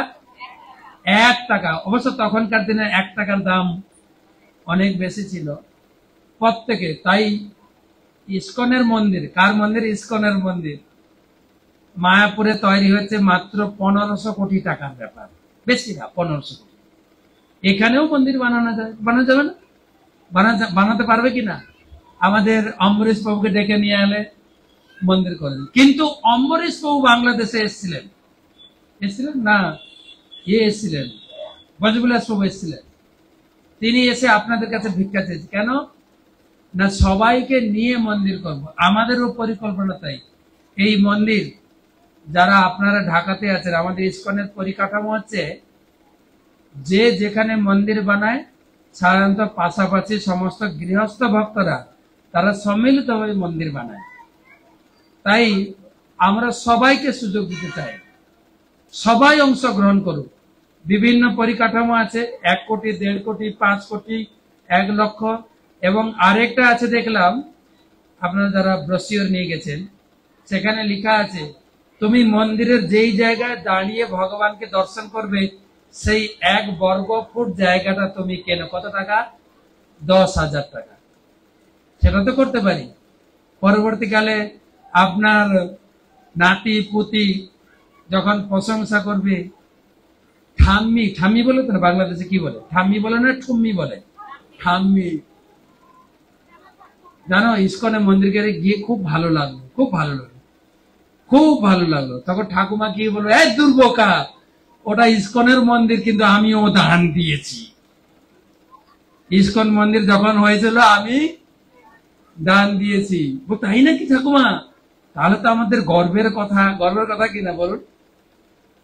1 টাকা। অবশ্য তখনকার দিনে 1 টাকার দাম অনেক বেশি ছিল প্রত্যেকে। তাই ইস্কনের মন্দির, কার মন্দির? ইস্কনের মন্দির মায়াপুরে তৈরি হয়েছে মাত্র 1500 কোটি টাকার ব্যাপার, বেশি না, 1500 কোটি। এখানেও মন্দির বানানো যায়, বানানো যাবে না? বানাতে পারবে কিনা? আমাদের অম্বরীশ বাবুকে ডেকে নিয়ে এলে মন্দির করেন। কিন্তু অম্বরীশ বাবু বাংলাদেশে এসেছিলেন না, এসেছিলেন ব্রজবিলাস বাবু এসেছিলেন। তিনি এসে আপনাদের কাছে ভিক্ষা চেয়েছে কেন? না সবাইকে নিয়ে মন্দির করব, আমাদেরও পরিকল্পনা। তাই এই মন্দির, যারা আপনারা ঢাকাতে আছেন, আমাদের ইস্কনের পরিকাঠামো হচ্ছে যে যেখানে মন্দির বানায় সাধারণত পাশাপাশি সমস্ত গৃহস্থ ভক্তরা তারা সম্মিলিতভাবে মন্দির বানায়। তাই আমরা সবাইকে সুযোগ দিতে চাই, সবাই অংশগ্রহণ করুক। বিভিন্ন পরিকাঠামো আছে, 1 কোটি, 1.5 কোটি, 5 কোটি, 1 লক্ষ, এবং আরেকটা আছে দেখলাম, আপনারা যারা ব্রোশিওর নিয়ে গেছেন, সেখানে লেখা আছে তুমি মন্দিরের যেই জায়গায় দাঁড়িয়ে ভগবানকে দর্শন করবে সেই 1 বর্গ ফুট জায়গাটা তুমি কেন, কত টাকা? 10,000 টাকা। সেটা তো করতে পারি। পরবর্তীকালে আপনার নাতি পুতি যখন প্রশংসা করবে, ঠাম্মি, ঠাম্মি বলে তো না, বাংলাদেশে কি বলে? ঠাম্মি বলে না ঠুম্মি বলে? ঠাম্মি। জানো, ইস্কনে মন্দির গিয়ে খুব ভালো লাগলো, খুব ভালো লাগলো, খুব ভালো লাগলো। তখন ঠাকুমা কি বলবো, এই দুর্বোকা, ওটা ইস্কনের মন্দির, কিন্তু আমিও দান দিয়েছি। ইস্কন মন্দির যখন হয়েছিল আমি দান দিয়েছি। তাই নাকি ঠাকুমা? তাহলে তো আমাদের গর্বের কথা, গর্বের কথা কিনা বলুন?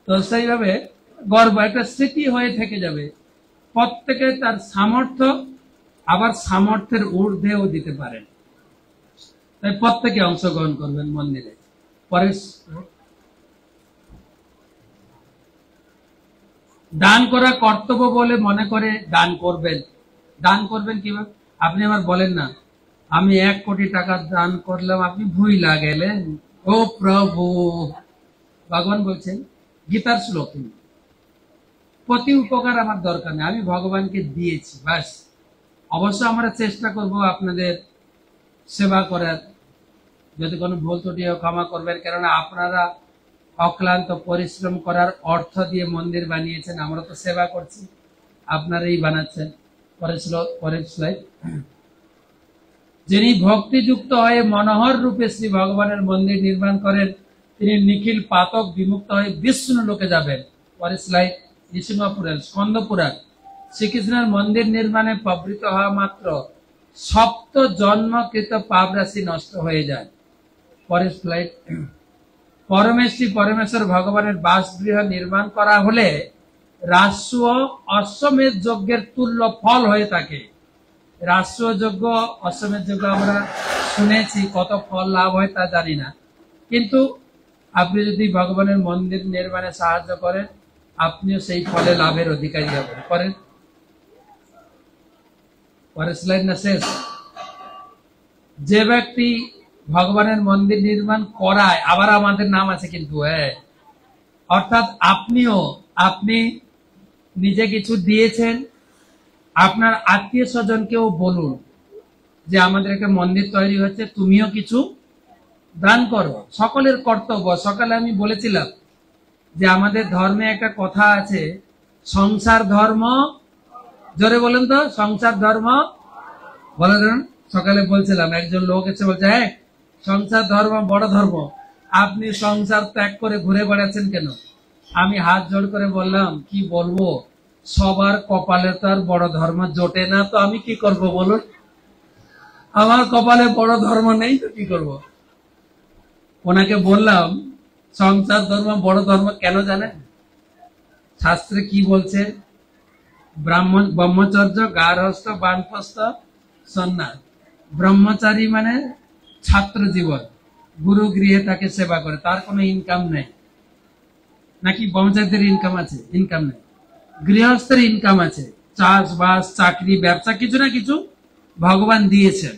তো সেইভাবে গর্ব একটা স্মৃতি হয়ে থেকে যাবে। প্রত্যেকে তার সামর্থ্য, আবার সামর্থ্যের ঊর্ধ্বেও দিতে পারেন। তাই প্রত্যেকে অংশগ্রহণ করবেন মন্দিরে। পরে দান করা কর্তব্য বলে মনে করে দান করবেন। দান করবেন কিভাবে? আপনি আবার বলেন না আমি 1 কোটি টাকা দান করলাম, আপনি ভুইলা গেলেন। ও প্রভু, ভগবান বলছেন গীতার শ্লোক, প্রতি উপকার আমার দরকার নেই, আমি ভগবানকে দিয়েছি, বাস। অবশ্য আমরা চেষ্টা করব আপনাদের সেবা করার, যদি কোনো ভুল ত্রুটি ক্ষমা করবেন, কেননা আপনারা অক্লান্ত পরিশ্রম করার অর্থ দিয়ে মন্দির বানিয়েছেন, আমরা তো সেবা করছি, আপনারাই বানাচ্ছেন। পরের স্লাইড। যিনি ভক্তিযুক্ত হয়ে মনোহর রূপে শ্রী ভগবানের মন্দির নির্মাণ করেন, তিনি নিখিল পাতক বিমুক্ত হয়ে বিষ্ণু লোকে যাবেন। পরের স্লাইড। নৃসিংহপুরাণ, স্কন্দপুরাণ, শ্রীকৃষ্ণের মন্দির নির্মাণে প্রবৃত্ত হওয়া মাত্র 7 জন্মকৃত পাপ রাশি নষ্ট হয়ে যায়। পরের স্লাইড। পরমেশ্বরী পরমেশ্বর ভগবানের বাসগৃহ নির্মাণ করা হলে রাজস্ব অশ্বমেধ যজ্ঞের তুল্য ফল হয়ে থাকে। রাজস্ব যজ্ঞ, অশ্বমেধ যজ্ঞ আমরা শুনেছি, কত ফল লাভ হয় তা জানি না, কিন্তু আপনি যদি ভগবানের মন্দির নির্মাণে সাহায্য করেন, আপনিও সেই ফলে লাভের অধিকারী হবেন। পরের স্লাইড না শেষ। যে ব্যক্তি ভগবানের মন্দির নির্মাণ করায়, আবার আমাদের নাম আছে কিন্তু, অর্থাৎ আপনি নিজে কিছু দিয়েছেন, আপনার আত্মীয় স্বজনকেও বলুন যে আমাদের একটা মন্দির তৈরি হচ্ছে, তুমিও কিছু দান করো। সকলের কর্তব্য। সকালে আমি বলেছিলাম যে আমাদের ধর্মে একটা কথা আছে, সংসার ধর্ম, জোরে বলেন তো, সংসার ধর্ম বলেন। সকালে বলছিলাম, একজন লোক এসে বলছে, হ্যাঁ সংসার ধর্ম বড় ধর্ম, আপনি সংসার ত্যাগ করে ঘুরে বেড়াচ্ছেন কেন? আমি হাত জোড় করে বললাম, কি বলবো, সবার কপালে তো আর বড় ধর্ম জোটে না, তো আমি কি করব বলুন? আমার কপালে বড় ধর্ম নেই, তো কি করব? ওনাকে বললাম, সংসার ধর্ম বড় ধর্ম কেন জানেন? শাস্ত্রে কি বলছে? ব্রহ্মচর্য, গার্হস্থ, বানপ্রস্থ, সন্ন্যাস। ব্রহ্মচারী মানে ছাত্র জীবন, গুরু গৃহে তাকে সেবা করে, তার কোনো ইনকাম নেই। নাকি ব্রহ্মচারীদের ইনকাম আছে? ইনকাম নেই। গৃহস্থের ইনকাম আছে, চাষবাস, চাকরি, ব্যবসা, কিছু না কিছু ভগবান দিয়েছেন।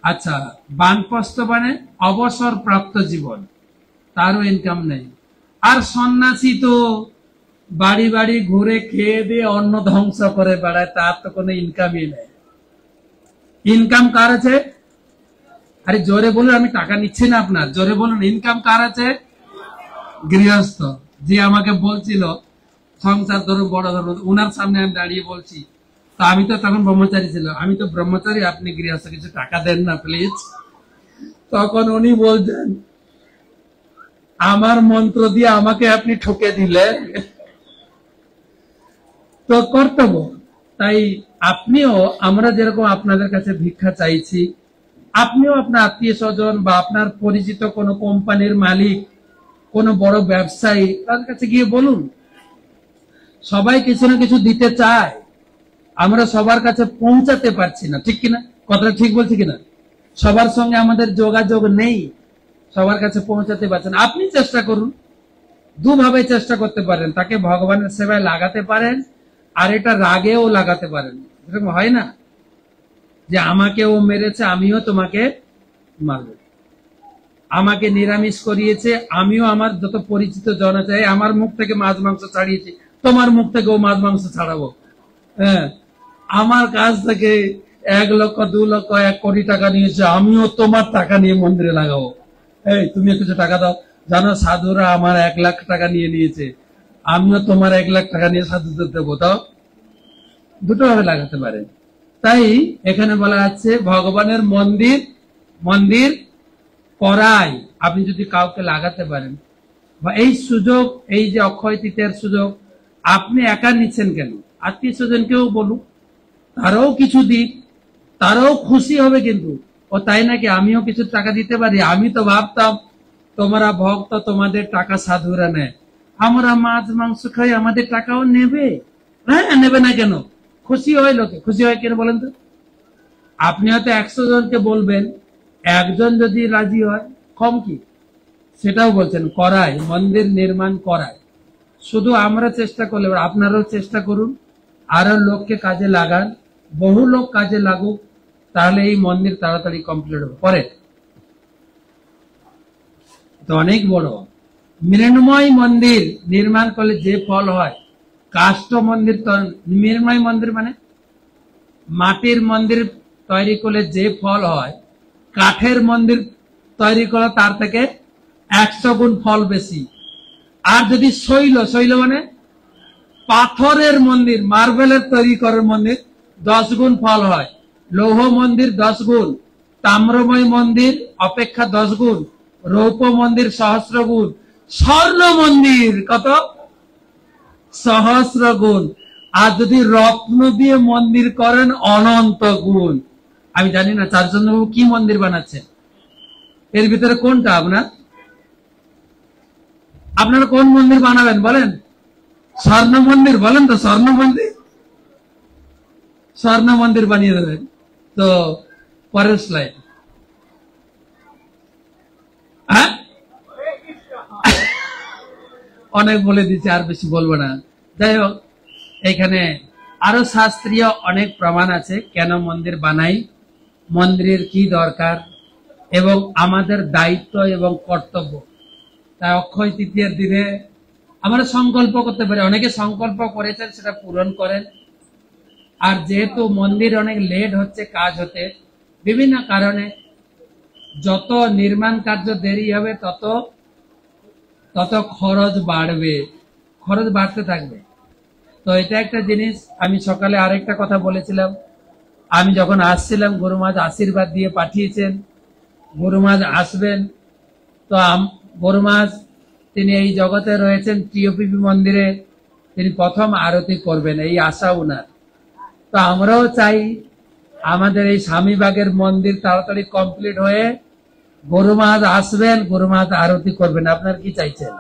আচ্ছা, বানপ্রস্থ মানে অবসর প্রাপ্ত জীবন, তারও ইনকাম নেই। আর সন্ন্যাসী তো বাড়ি বাড়ি ঘুরে খেয়ে দিয়ে অন্ন ধ্বংস করে বেড়ায়, তার তো কোনো ইনকামই নেই। ইনকাম কার আছে? আরে জোরে বলুন, আমি টাকা নিচ্ছি না আপনার, জোরে বলুন, ইনকাম কার আছে? গৃহস্থ। যে আমাকে বলছিল সংসার ধরো বড় ধরো, উনার সামনে আমি দাঁড়িয়ে বলছি, তা আমি তো তখন ব্রহ্মচারী ছিল, আমি তো ব্রহ্মচারী, আপনি গৃহস্থ, কিছু টাকা দেন না প্লিজ। তখন উনি বলছেন, আমার মন্ত্র দিয়ে আমাকে আপনি ঠকে দিলে, তো কর্তব্য। তাই আপনিও, আমরা যেরকম আপনাদের কাছে ভিক্ষা চাইছি, আপনিও আপনার আত্মীয় স্বজন বা আপনার পরিচিত কোনো কোম্পানির মালিক, কোনো বড় ব্যবসায়ী, তাদের কাছে গিয়ে বলুন। সবাই কিছু না কিছু দিতে চায়, আমরা সবার কাছে পৌঁছাতে পারছি না, ঠিক কিনা? কথাটা ঠিক বলছি কিনা? সবার সঙ্গে আমাদের যোগাযোগ নেই, সবার কাছে পৌঁছাতে পারছেন। আপনি চেষ্টা করুন, দুভাবে চেষ্টা করতে পারেন, তাকে ভগবানের সেবায় লাগাতে পারেন, আর এটা রাগেও লাগাতে পারেন। এরকম হয় না যে আমাকে ও মেরেছে, আমিও তোমাকে মারব, আমাকে নিরামিষ করিয়েছে, আমিও আমার যত পরিচিত জন আছে, আমার মুখ থেকে মাছ মাংস ছাড়িয়েছি, তোমার মুখ থেকেও মাছ মাংস ছাড়াবো। হ্যাঁ, আমার কাছ থেকে 1 লক্ষ 2 লক্ষ 1 কোটি টাকা নিয়েছে, আমিও তোমার টাকা নিয়ে মন্দিরে লাগাবো। এই তুমি কিছু টাকা দাও, জানো সাধুরা আমার 1 লাখ টাকা নিয়ে নিয়েছে, আমিও তোমার 1 লাখ টাকা নিয়ে সাধুদের দেবো। তাও দুটো ভাবে লাগাতে পারে। তাই এখানে বলা আছে ভগবানের মন্দির করাই আপনি যদি কাউকে লাগাতে পারেন, বা এই সুযোগ, এই যে অক্ষয় তৃতীয়ার সুযোগ আপনি একা নিচ্ছেন কেন? আত্মীয় স্বজনকেও বলুন, তারাও কিছু দিক, তারাও খুশি হবে। কিন্তু ও তাই নাকি, আমিও কিছু টাকা দিতে পারি? আমি তো ভাবতাম তোমরা ভক্ত, তোমাদের টাকা সাধুরা নেয়, আমরা মাছ মাংস খাই, আমাদের টাকাও নেবে। হ্যাঁ, নেবে না কেন? খুশি হয় লোকে, খুশি হয় কেন বলেন তো? আপনি হয়তো 100 জনকে বলবেন, একজন যদি রাজি হয়, কম কি? সেটাও বলছেন করায়, মন্দির নির্মাণ করায়। শুধু আমরা চেষ্টা করলে, আপনারাও চেষ্টা করুন, আরো লোককে কাজে লাগান, বহু লোক কাজে লাগুক, তাহলে এই মন্দির তাড়াতাড়ি কমপ্লিট হবে। পরে তো অনেক বড় মৃন্ময় মন্দির নির্মাণ করলে যে ফল হয়, কাষ্ঠ মন্দির, মৃন্ময় মন্দির মানে মাটির মন্দির তৈরি করলে যে ফল হয়, কাঠের মন্দির তৈরি করলে তার থেকে 100 গুণ ফল বেশি। আর যদি শৈল মানে পাথরের মন্দির, মার্বেলের তৈরি করার মন্দির, 10 গুণ ফল হয়। লৌহ মন্দির 10 গুণ, তাম্রময় মন্দির অপেক্ষা 10 গুণ, রৌপ্য মন্দির সহস্র গুণ, স্বর্ণ মন্দির কত? সহস্র গুণ। আর যদি রত্ন দিয়ে মন্দির করেন, অনন্ত গুণ। আমি জানি না চারচন্দ্রবাবু কি মন্দির বানাচ্ছে, এর ভিতরে কোনটা আপনারা কোন মন্দির বানাবেন বলেন? স্বর্ণ মন্দির বলেন তো, স্বর্ণ মন্দির বানিয়ে দেবেন। তো পরের স্লাইড। হ্যাঁ, অনেক বলে দিচ্ছে, আর বেশি বলবো না। যাই হোক, এখানে আরো শাস্ত্রীয় অনেক প্রমাণ আছে কেন মন্দির বানাই, মন্দিরের কি দরকার এবং আমাদের দায়িত্ব এবং কর্তব্য। তাই অক্ষয় তৃতীয়ার দিনে আমরা সংকল্প করতে পারি, অনেকে সংকল্প করেছেন সেটা পূরণ করেন। আর যেহেতু মন্দির অনেক লেট হচ্ছে কাজ হতে বিভিন্ন কারণে, যত নির্মাণ কার্য দেরি হবে তত তত খরচ বাড়বে, খরচ বাড়তে থাকবে। তো এটা একটা জিনিস। আমি সকালে আরেকটা কথা বলেছিলাম, আমি যখন আসছিলাম গুরু মহারাজ আশীর্বাদ দিয়ে পাঠিয়েছেন, গুরু মহারাজ আসবেন। তো গুরু মহারাজ তিনি এই জগতে রয়েছেন, টিওপিপি মন্দিরে তিনি প্রথম আরতি করবেন, এই আশা উনার। তো আমরাও চাই আমাদের এই স্বামীবাগের মন্দির তাড়াতাড়ি কমপ্লিট হয়ে গুরু মহারাজ আসবেন, গুরু মহারাজ আরতি করবেন। আপনার কি চাইছেন?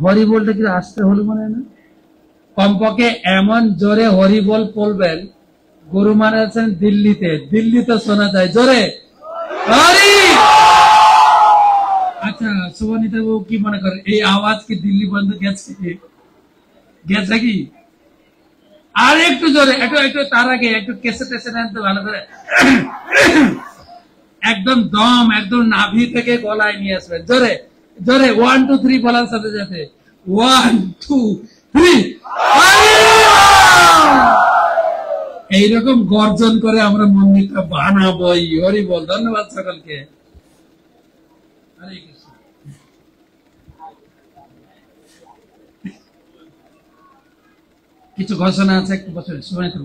হরি বলতে কি আসতে হলো মনে হয় না, কমপক্ষে এমন জোরে হরি বল বলবেন। গুরু মহারাজ আছেন দিল্লিতে, দিল্লিতে শোনা যায় জোরে হরি। আচ্ছা শুভনীতা বাবু কি মনে করেন, এই আওয়াজ কি দিল্লি পর্যন্ত গেছে? গেছে কি? আর একটু জোরে, একটু একটু তার আগে একটু কেসে টেসে নেন তো ভালো করে, একদম দম একদম নাভি থেকে গলায় নিয়ে আসবেন জোরে জোরে। 1 2 3 বলার সাথে সাথে 1 2 3। এইরকম গর্জন করে আমরা মন্দিরটা বানাবোই। হরি বল। ধন্যবাদ সকলকে। হরে কৃষ্ণ। কিছু ঘোষণা আছে, একটু বছর শুনে তো।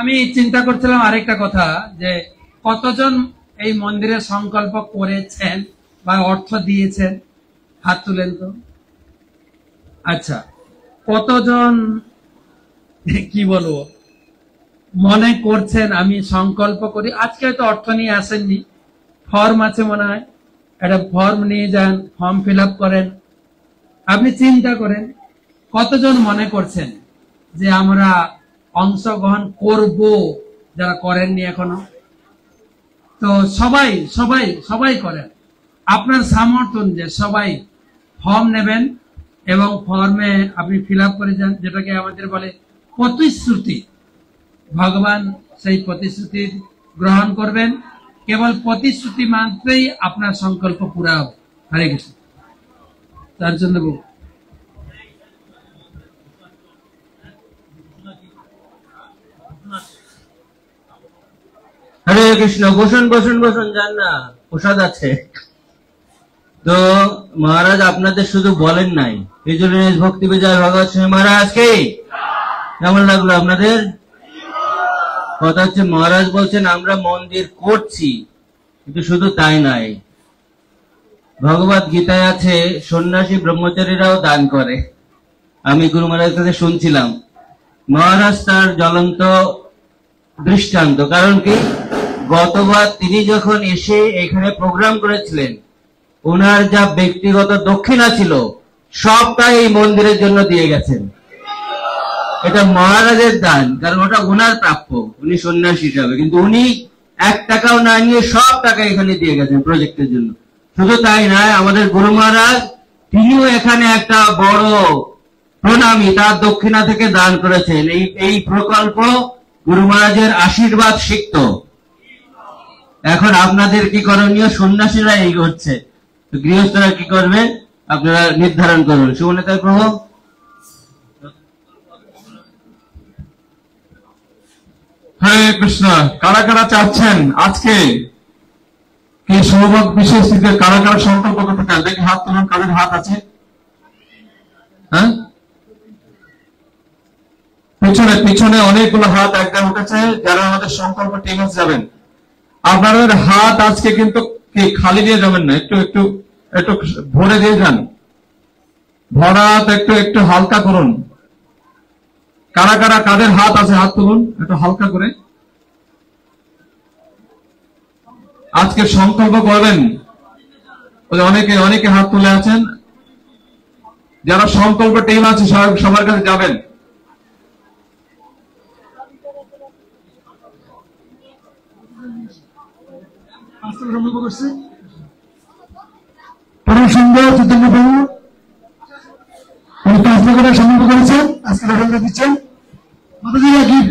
আমি চিন্তা করছিলাম আরেকটা কথা, যে কতজন এই মন্দিরে সংকল্প করেছেন বা অর্থ দিয়েছেন, হাত তুলেন তো। আচ্ছা, কতজন কি বলবো মনে করছেন আমি সংকল্প করি? আজকে তো অর্থ নিয়ে আসেননি, ফর্ম আছে মনে হয়, একটা ফর্ম নিয়ে যান, ফর্ম ফিল আপ করেন। আপনি চিন্তা করেন কতজন মনে করছেন যে আমরা অংশগ্রহণ করব, যারা করেননি এখনো। তো সবাই সবাই সবাই করেন, আপনার সামর্থ্য অনুযায়ী সবাই ফর্ম নেবেন এবং ফর্মে আপনি ফিল আপ করে যান, যেটাকে আমাদের বলে প্রতিশ্রুতি। ভগবান সেই প্রতিশ্রুতি গ্রহণ করবেন, কেবল প্রতিশ্রুতি মাত্রেই আপনার সংকল্প পুরা হবে। হরে কৃষ্ণ। তার জন্য হরে কৃষ্ণ। বসুন বসুন বসুন, যান না, প্রসাদ আছে তো। মহারাজ আপনাদের শুধু বলেন নাই, এই জন্য ভক্তি বিজয় ভগবত স্বামী মহারাজকে কেমন লাগলো আপনাদের? কথা হচ্ছে মহারাজ বলছেন আমরা মন্দির করছি, কিন্তু শুধু তাই নাই, ভগবত গীতায় আছে সন্ন্যাসী ব্রহ্মচারীরাও দান করে। আমি গুরু মহারাজ কাছে শুনছিলাম, মহারাজ তার জ্বলন্ত দৃষ্টান্ত। কারণ কি, গতবার তিনি যখন এসে এখানে প্রোগ্রাম করেছিলেন, ওনার যা ব্যক্তিগত দক্ষিণা ছিল সবটাই এই মন্দিরের জন্য দিয়ে গেছেন। এটা মহারাজের দান, কারণ ওটা ওনার প্রাপ্য, উনি সন্ন্যাসী হিসাবে, কিন্তু উনি 1 টাকাও না নিয়ে সব টাকা এখানে দিয়ে গেছেন প্রজেক্টের জন্য। শুধু তাই নয়, আমাদের গুরু মহারাজ তিনিও এখানে একটা বড় প্রণামী তার দক্ষিণা থেকে দান করেছেন। এই প্রকল্প গুরু মহারাজের আশীর্বাদ সিক্ত। এখন আপনাদের কি করণীয়? সন্ন্যাসীরা এই করছে, গৃহস্থরা কি করবে আপনারা নির্ধারণ করুন। সুমনেতা প্রভু। হরে কৃষ্ণ। কারা কারা চাচ্ছেন আজকে কি সৌভাগ্য বিশেষ দিকে কারা কারা সংকল্প করতে চান? দেখি হাত তুলুন, কাদের হাত আছে। হ্যাঁ, পিছনে পিছনে অনেকগুলো হাত একদম উঠেছে। যারা আমাদের সংকল্প টিমে যাবেন, আপনাদের হাত আজকে কিন্তু কি খালি দিয়ে যাবেন না, একটু একটু একটু ভরে দিয়ে যান। ভরা হাত একটু একটু হালকা করুন। কারা কারা কাদের হাত আছে হাত তুলুন একটু হালকা করে। আজকে সংকল্প করবেন, অনেকে অনেকে হাত তুলে আছেন। যারা সংকল্প টিম আছে সবার কাছে যাবেন। করে সংকল্প করছে। পরম সুন্দর চৈতন্য বাবু উনি 5 লাখ টাকা সংকল্প করেছেন, আজকে টাকা দিচ্ছেন। মাতাজিরা গিফট